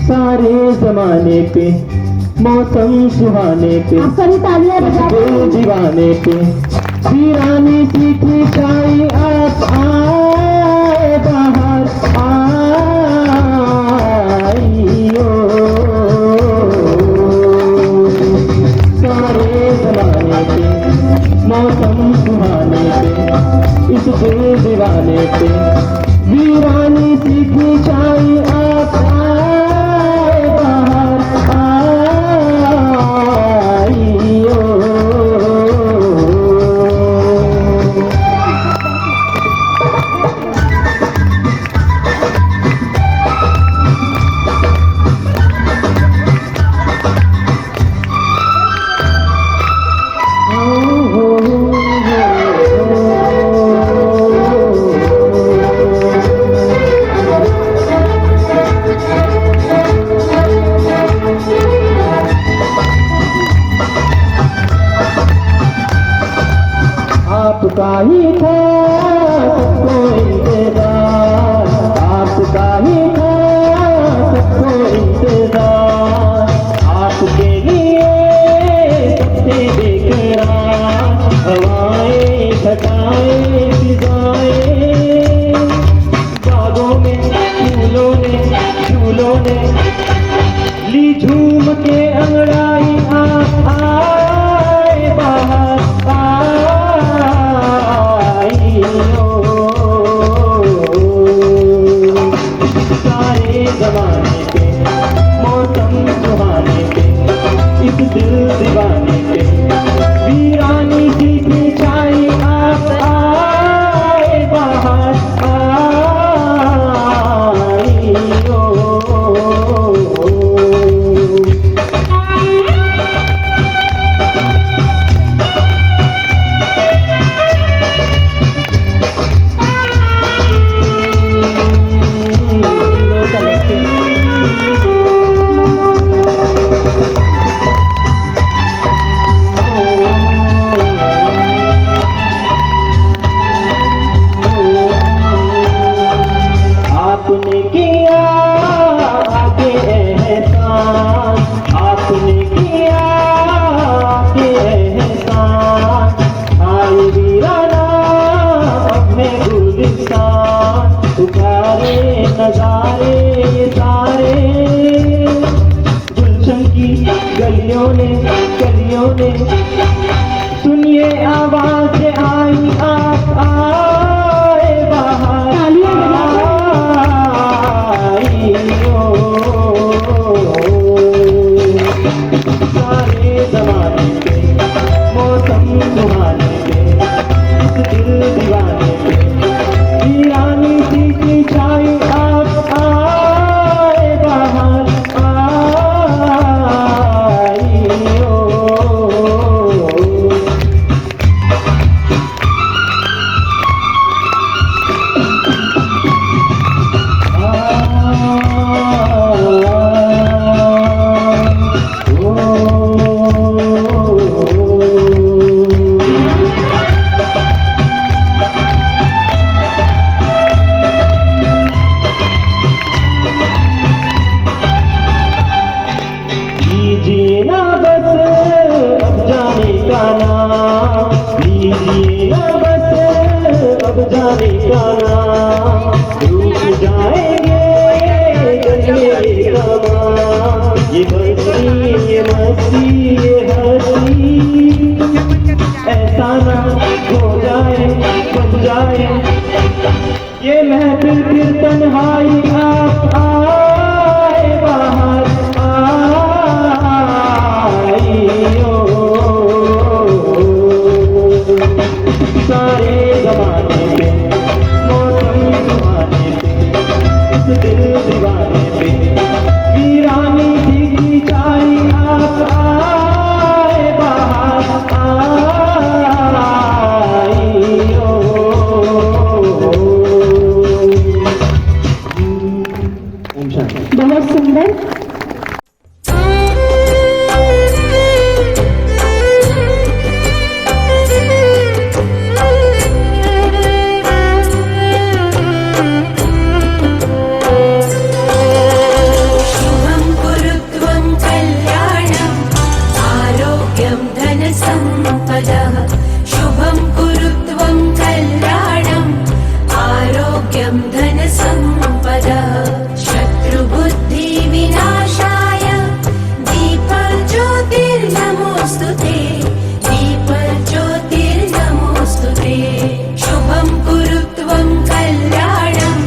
सारे जमाने पे मौसम सुहाने पे दिल दीवाने पे वीरानी की खिंचाई आप आए बाहर आइयो। सारे जमाने पे मौसम सुहाने पे इस दिल दीवाने पे वीरानी की खिंचाई आप आए बाहर आइयो। नजारे ये सारे गुलशन की गलियों ने सुनिए आवाज आई आप आए बाहर आई सारे जमाने के मौसम सुहाने के इस दिल दीवाने के वीरानी सी की छाई आप आए बाहर आई लीजिए ना बस अब जाने का नाम, लीजिए ना बस अब जाने का नाम, रुक जाएंगे गलिए कमां, ये बस्ती ये मस्ती ये हस्ती ऐसा ना हो जाए बन जाए ये महफिल फिर तन्हाई आप आए बाहर सारे जमाने पे मौसम सुहाने पे इस दिल दीवाने पे वीरानी सी की छाई आप आए बाहर आई बहुत सुंदर। शुभं कुरु त्वं कल्याणम् आरोग्यं धनसम्पदः शत्रुबुद्धि विनाशाय दीपज्योतिर्नमोऽस्तु ते दीपज्योतिर्नमोऽस्तु ते शुभं कुरु त्वं कल्याणम्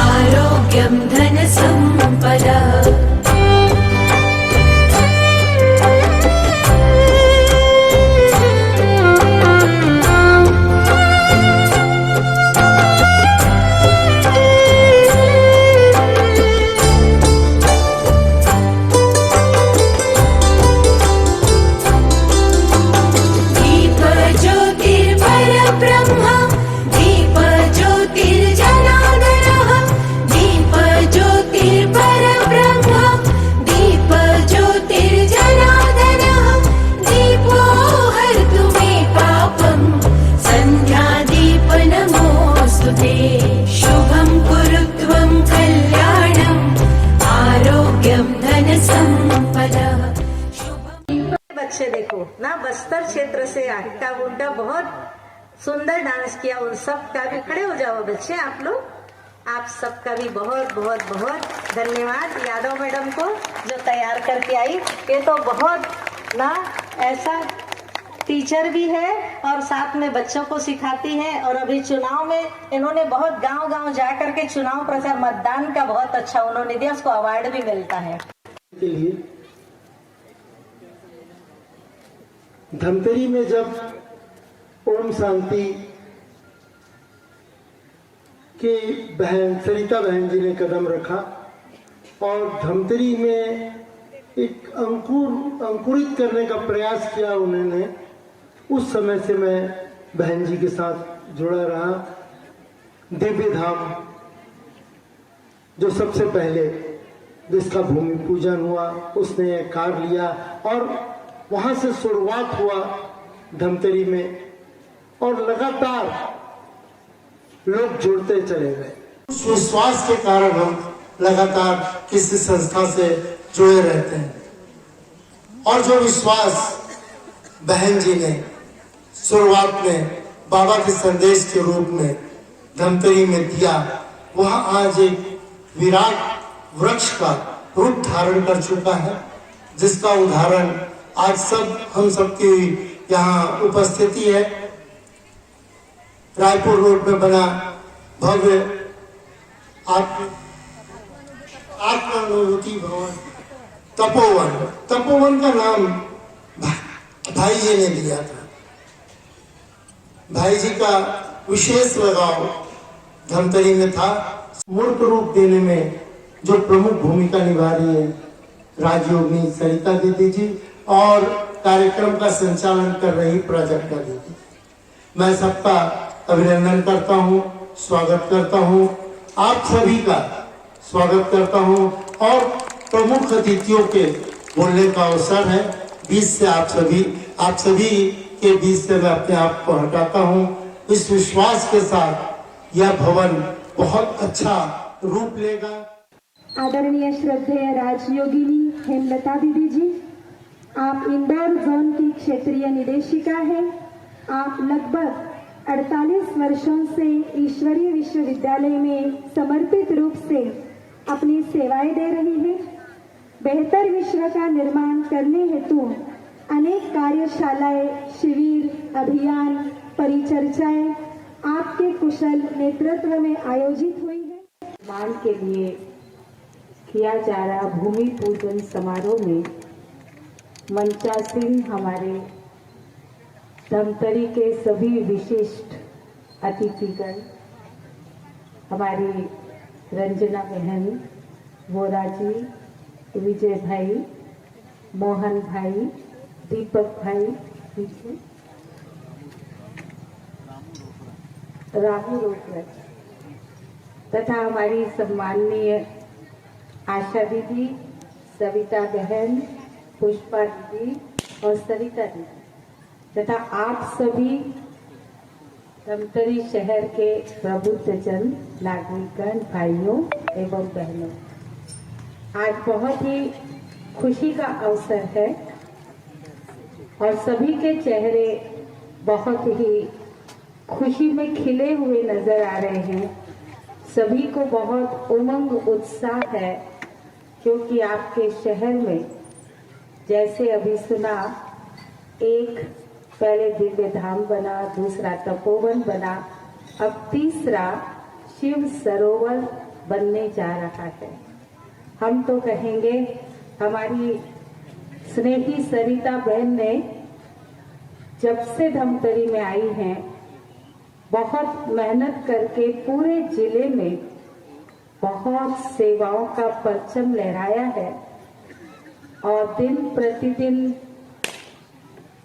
आरोग्यं धनसम्पदः शुभं कुरु त्वं कल्याणम् आरोग्यं धनसम्पदः। बच्चे देखो ना, बस्तर क्षेत्र से आटा बुंटा बहुत सुंदर डांस किया। उन सब का भी खड़े हो जाओ बच्चे आप लोग। आप सबका भी बहुत बहुत बहुत धन्यवाद यादव मैडम को जो तैयार करके आई। ये तो बहुत ना ऐसा टीचर भी है और साथ में बच्चों को सिखाती है। और अभी चुनाव में इन्होंने बहुत गांव-गांव जा करके चुनाव प्रचार मतदान का बहुत अच्छा उन्होंने दिया, उसको अवार्ड भी मिलता है। के लिए धमतरी में जब ओम शांति की बहन सरिता बहन जी ने कदम रखा और धमतरी में एक अंकुरित करने का प्रयास किया उन्होंने, उस समय से मैं बहन जी के साथ जुड़ा रहा। दिव्य धाम जो सबसे पहले जिसका भूमि पूजन हुआ उसने ये कार्य लिया और वहां से शुरुआत हुआ धमतरी में और लगातार लोग जुड़ते चले गए। उस विश्वास के कारण हम लगातार किसी संस्था से जुड़े रहते हैं और जो विश्वास बहन जी ने शुरुआत में बाबा के संदेश के रूप में धमतरी में दिया, वह आज एक विराट वृक्ष का रूप धारण कर चुका है, जिसका उदाहरण आज हम सबकी यहाँ उपस्थिति है। रायपुर रोड में बना भव्य आत्मानुभूति भवन तपोवन का नाम भाई जी ने दिया था। भाई जी का विशेष लगाव धमतरी में था। मूर्त रूप देने में जो प्रमुख भूमिका निभा रही है राजयोगिनी सरिता दीदी जी और कार्यक्रम का संचालन कर रही प्राजक्ता दीदी, मैं सबका अभिनंदन करता हूँ, स्वागत करता हूँ, आप सभी का स्वागत करता हूँ। और प्रमुख अतिथियों के बोलने का अवसर है, बीच से आप सभी के बीच से मैं अपने आप को हटाता हूँ, इस विश्वास के साथ यह भवन बहुत अच्छा रूप लेगा। आदरणीय श्रद्धेय राजयोगिनी हेमलता दीदी जी, आप इंदौर जोन की क्षेत्रीय निदेशिका हैं। आप लगभग 48 वर्षों से ईश्वरीय विश्वविद्यालय में समर्पित रूप से अपनी सेवाएं दे रही हैं। बेहतर विश्व का निर्माण करने हेतु अनेक कार्यशालाएं, शिविर, अभियान, परिचर्चाएं आपके कुशल नेतृत्व में आयोजित हुई है। मान के लिए किया जा रहा भूमि पूजन समारोह में मंचासीन हमारे धमतरी के सभी विशिष्ट अतिथिगण, हमारी रंजना बहन, वोरा जी, विजय भाई, मोहन भाई, दीपक भाई, राहु रोकड़ तथा हमारी सम्माननीय आशा दीदी, सविता बहन, पुष्पा दीदी और सरिता दीदी तथा आप सभी धमतरी शहर के प्रबुद्धजन, नागरिकगण, भाइयों एवं बहनों, आज बहुत ही खुशी का अवसर है और सभी के चेहरे बहुत ही खुशी में खिले हुए नजर आ रहे हैं। सभी को बहुत उमंग उत्साह है, क्योंकि आपके शहर में जैसे अभी सुना, एक पहले दिव्य धाम बना, दूसरा तपोवन बना, अब तीसरा शिव सरोवर बनने जा रहा है। हम तो कहेंगे, हमारी स्नेही सरिता बहन ने जब से धमतरी में आई हैं, बहुत मेहनत करके पूरे जिले में बहुत सेवाओं का परचम लहराया है और दिन प्रतिदिन,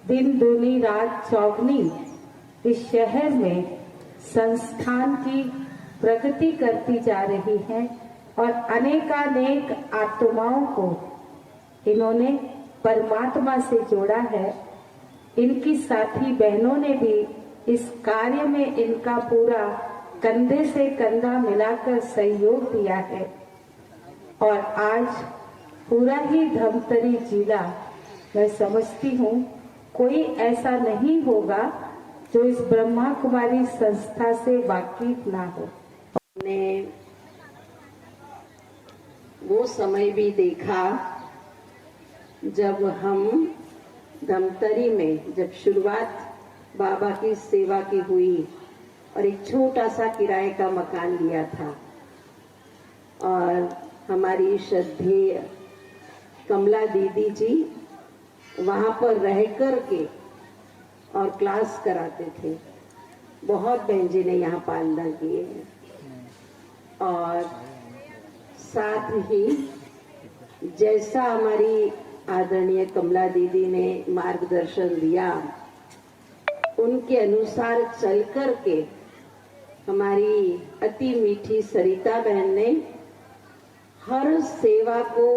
दिन दूनी रात चौगनी इस शहर में संस्थान की प्रगति करती जा रही है और अनेकानेक आत्माओं को इन्होंने परमात्मा से जोड़ा है। इनकी साथी बहनों ने भी इस कार्य में इनका पूरा कंधे से कंधा मिलाकर सहयोग दिया है और आज पूरा ही धमतरी जिला, मैं समझती हूँ कोई ऐसा नहीं होगा जो इस ब्रह्मा कुमारी संस्था से वाकिफ ना हो। हमने वो समय भी देखा जब हम धमतरी में जब शुरुआत बाबा की सेवा की हुई और एक छोटा सा किराए का मकान लिया था और हमारी श्रद्धेय कमला दीदी जी वहां पर रह कर के और क्लास कराते थे। बहुत बहन जी ने यहाँ पालना किए और साथ ही जैसा हमारी आदरणीय कमला दीदी ने मार्गदर्शन दिया, उनके अनुसार चल कर के हमारी अति मीठी सरिता बहन ने हर सेवा को,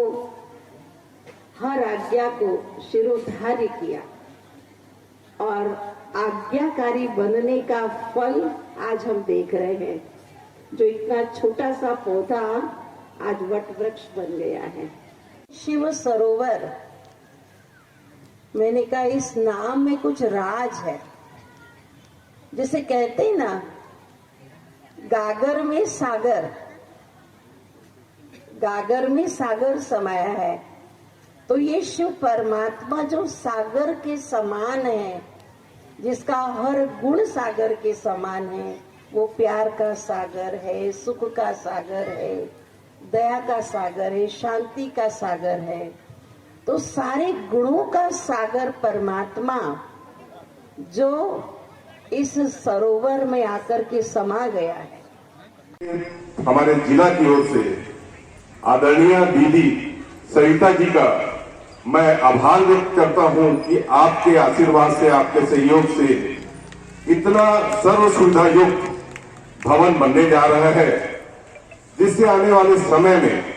हर आज्ञा को शिरोधार्य किया और आज्ञाकारी बनने का फल आज हम देख रहे हैं। जो इतना छोटा सा पौधा आज वट वृक्ष बन गया है। शिव सरोवर, मैंने कहा इस नाम में कुछ राज है। जैसे कहते हैं ना, गागर में सागर, गागर में सागर समाया है। तो ये शिव परमात्मा जो सागर के समान है, जिसका हर गुण सागर के समान है, वो प्यार का सागर है, सुख का सागर है, दया का सागर है, शांति का सागर है। तो सारे गुणों का सागर परमात्मा जो इस सरोवर में आकर के समा गया है। हमारे जिला की ओर से आदरणीय दीदी सरिता जी का मैं आभार व्यक्त करता हूं कि आपके आशीर्वाद से, आपके सहयोग से इतना सर्व सुविधा युक्त भवन बनने जा रहा है, जिससे आने वाले समय में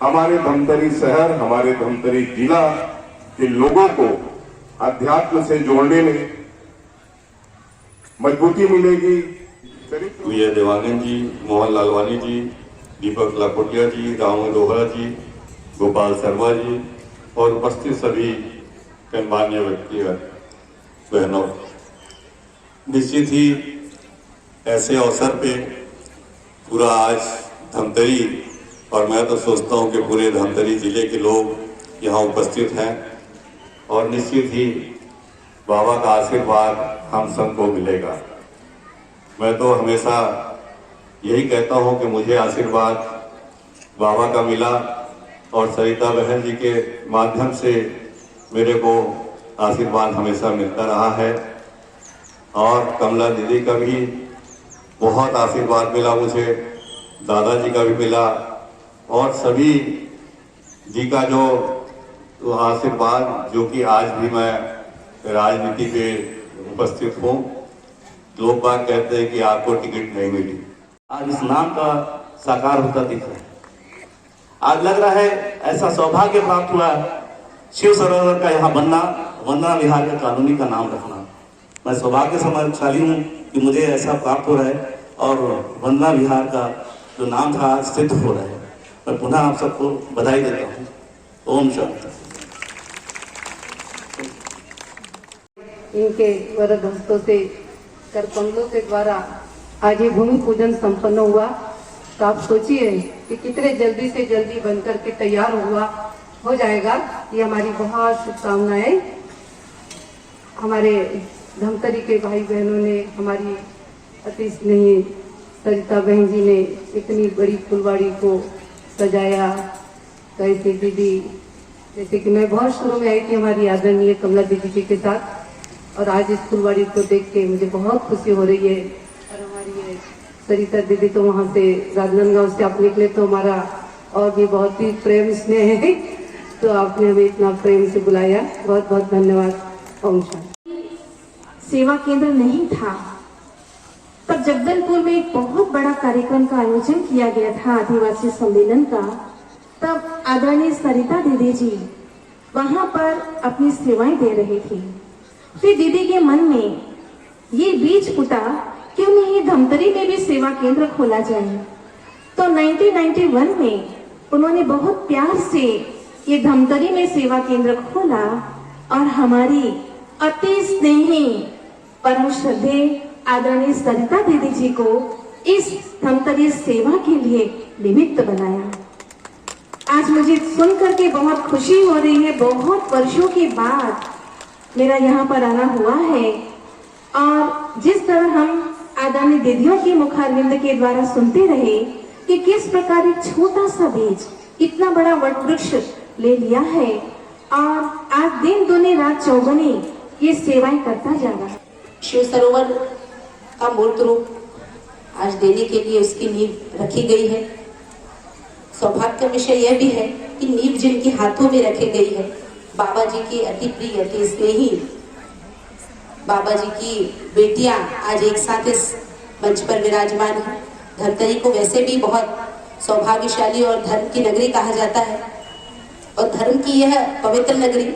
हमारे धमतरी शहर, हमारे धमतरी जिला के लोगों को अध्यात्म से जोड़ने में मजबूती मिलेगी। विजय देवांगन जी, मोहन लालवानी जी, दीपक लाकोटिया जी, राम लोहरा जी, गोपाल शर्मा जी और उपस्थित सभी गणमान्य व्यक्तिगत बहनों, निश्चित ही ऐसे अवसर पे पूरा आज धमतरी और मैं तो सोचता हूँ कि पूरे धमतरी जिले के लोग यहाँ उपस्थित हैं और निश्चित ही बाबा का आशीर्वाद हम सबको मिलेगा। मैं तो हमेशा यही कहता हूँ कि मुझे आशीर्वाद बाबा का मिला और सरिता बहन जी के माध्यम से मेरे को आशीर्वाद हमेशा मिलता रहा है और कमला दीदी का भी बहुत आशीर्वाद मिला मुझे, दादाजी का भी मिला और सभी जी का जो आशीर्वाद, जो कि आज भी मैं राजनीति पे उपस्थित हूँ। लोग बात कहते हैं कि आपको टिकट नहीं मिली, आज इस नाम का साकार होता दिख रहा है। आज लग रहा है ऐसा सौभाग्य प्राप्त हुआ शिव सरोवर का यहाँ बनना, वंदना विहार के कॉलोनी का नाम रखना। मैं सौभाग्य समझशाली हूँ कि मुझे ऐसा प्राप्त हो रहा है और वंदना विहार का जो नाम था आज सिद्ध हो रहा है। मैं पुनः आप सबको बधाई देता हूँ। ओम शांति। इनके वरद हस्तों से, कर कमलों के द्वारा आज ये भूमि पूजन संपन्न हुआ। तो आप सोचिए कि कितने जल्दी से जल्दी बनकर के तैयार हो जाएगा। ये हमारी बहुत शुभकामनाएं। हमारे धमतरी के भाई बहनों ने, हमारी अति स्नेही सरिता बहन जी ने इतनी बड़ी फुलवाड़ी को सजाया। कैसे दीदी, जैसे कि मैं बहुत शुरू में आई थी हमारी आदरणीय कमला दीदी जी के साथ, और आज इस फुलवाड़ी को देख के मुझे बहुत खुशी हो रही है। और हमारी ये सरिता दीदी तो वहाँ से राजनांदगांव से आप निकले तो हमारा और भी बहुत ही प्रेम स्नेह है, तो आपने हमें इतना प्रेम से बुलाया, बहुत बहुत धन्यवाद। ओम शांति। सेवा केंद्र नहीं था तब जगदलपुर में एक बहुत बड़ा कार्यक्रम का आयोजन किया गया था, आदिवासी सम्मेलन का। तब आदरणीय सरिता दीदी जी वहां पर अपनी सेवाएं दे रही थी। फिर दीदी के मन में ये बीज फूटा, क्यों नहीं धमतरी में भी सेवा केंद्र खोला जाए। तो 1991 में उन्होंने बहुत प्यार से ये धमतरी में सेवा केंद्र खोला और हमारी अति स्नेही परम श्रद्धेय आदरणीय सरिता दीदी जी को इस धमतरी सेवा के लिए निमित्त बनाया। आज मुझे सुनकर के बहुत खुशी हो रही है। बहुत वर्षों के बाद मेरा यहाँ पर आना हुआ है और जिस तरह हम आदरणीय दीदियों की मुखारविंद के द्वारा सुनते रहे कि किस प्रकार एक छोटा सा बीज इतना बड़ा वट वृक्ष ले लिया है और आज दिन दुनी रात चौगुनी ये सेवाएं करता जा रहा है। शिव सरोवर का मूर्त रूप आज देने के लिए उसकी नींव रखी गई है। सौभाग्य का विषय यह भी है कि नींव जिनके हाथों में रखी गई है, बाबा जी की अति प्रिय, अति स्नेही बाबा जी की बेटियां आज एक साथ इस मंच पर विराजमान है। धमतरी को वैसे भी बहुत सौभाग्यशाली और धर्म की नगरी कहा जाता है और धर्म की यह पवित्र नगरी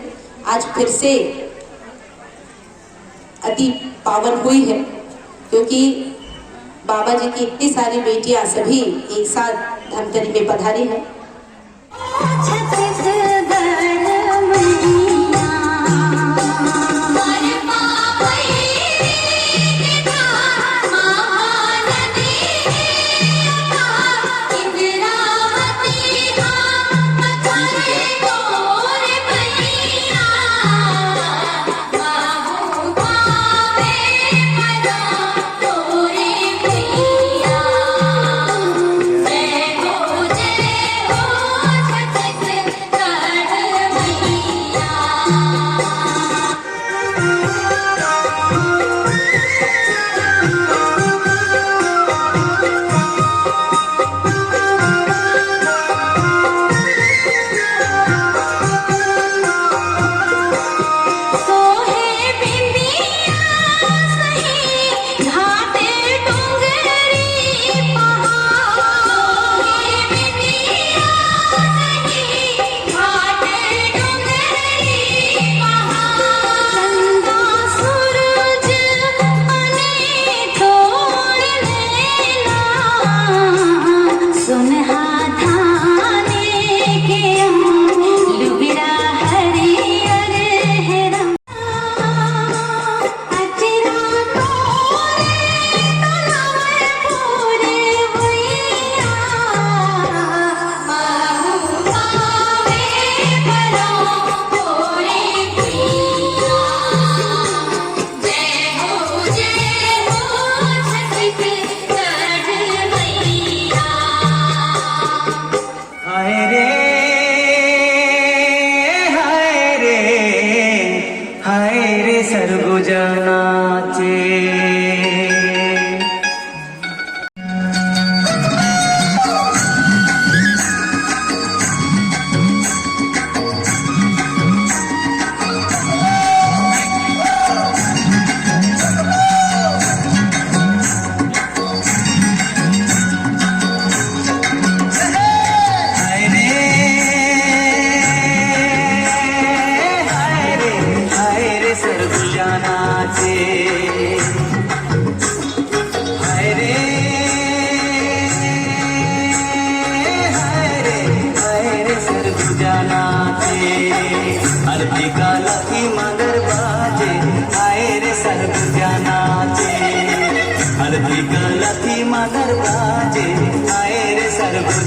आज फिर से अति पावन हुई है, क्योंकि बाबा जी की इतनी सारी बेटियां सभी एक साथ धमतरी में पधारी हैं। इंद्रावती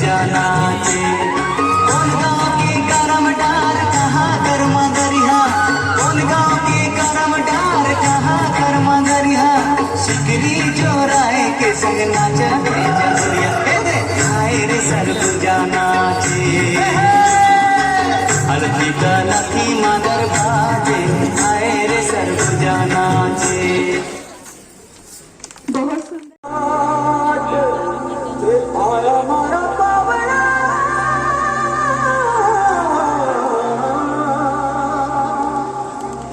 पूजा नाचे। कौन गाँव की करम डार कहाँ कर्म दरिया, कौन गाँव की करम डार कहाँ कर्म दरिया, सिकरी चोराए के संग नाचते जमुरिया। आए रे सर पूजा नाचे, हल्दी का लखी मगर बाजे, आए रे सर पूजा नाचे। बहुत सुंदर। आया मारा पावना,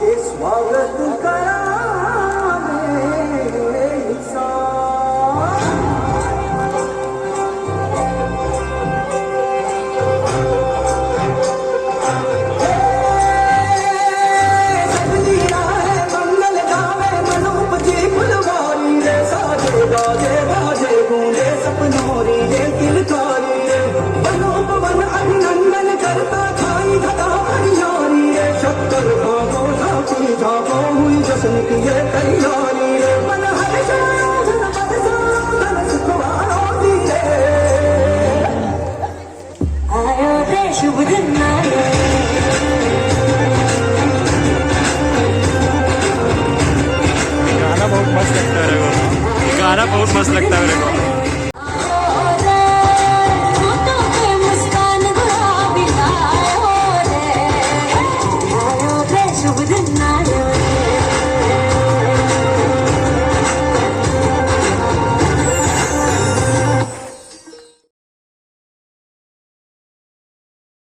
के स्वागत करा मेरे साथ। सजनी आए मंगल गावे मनोप जी फुलवारी रे, साजे बाजे बाजे गूंजे सपनोरी रे किलकारी रे, बनो पवन अभिनंदन करता छाई घटा हरियारी रे, शक्कर भागो झांकी झांको हुई जश्न की ये तैयारी रे, मन हर्ष धन बरसा धन सुख वारोती रे, आयो रे शुभ दिन आयो। गाना बहुत मस्त लगता है मेरे को, गाना बहुत मस्त लगता है मेरे को।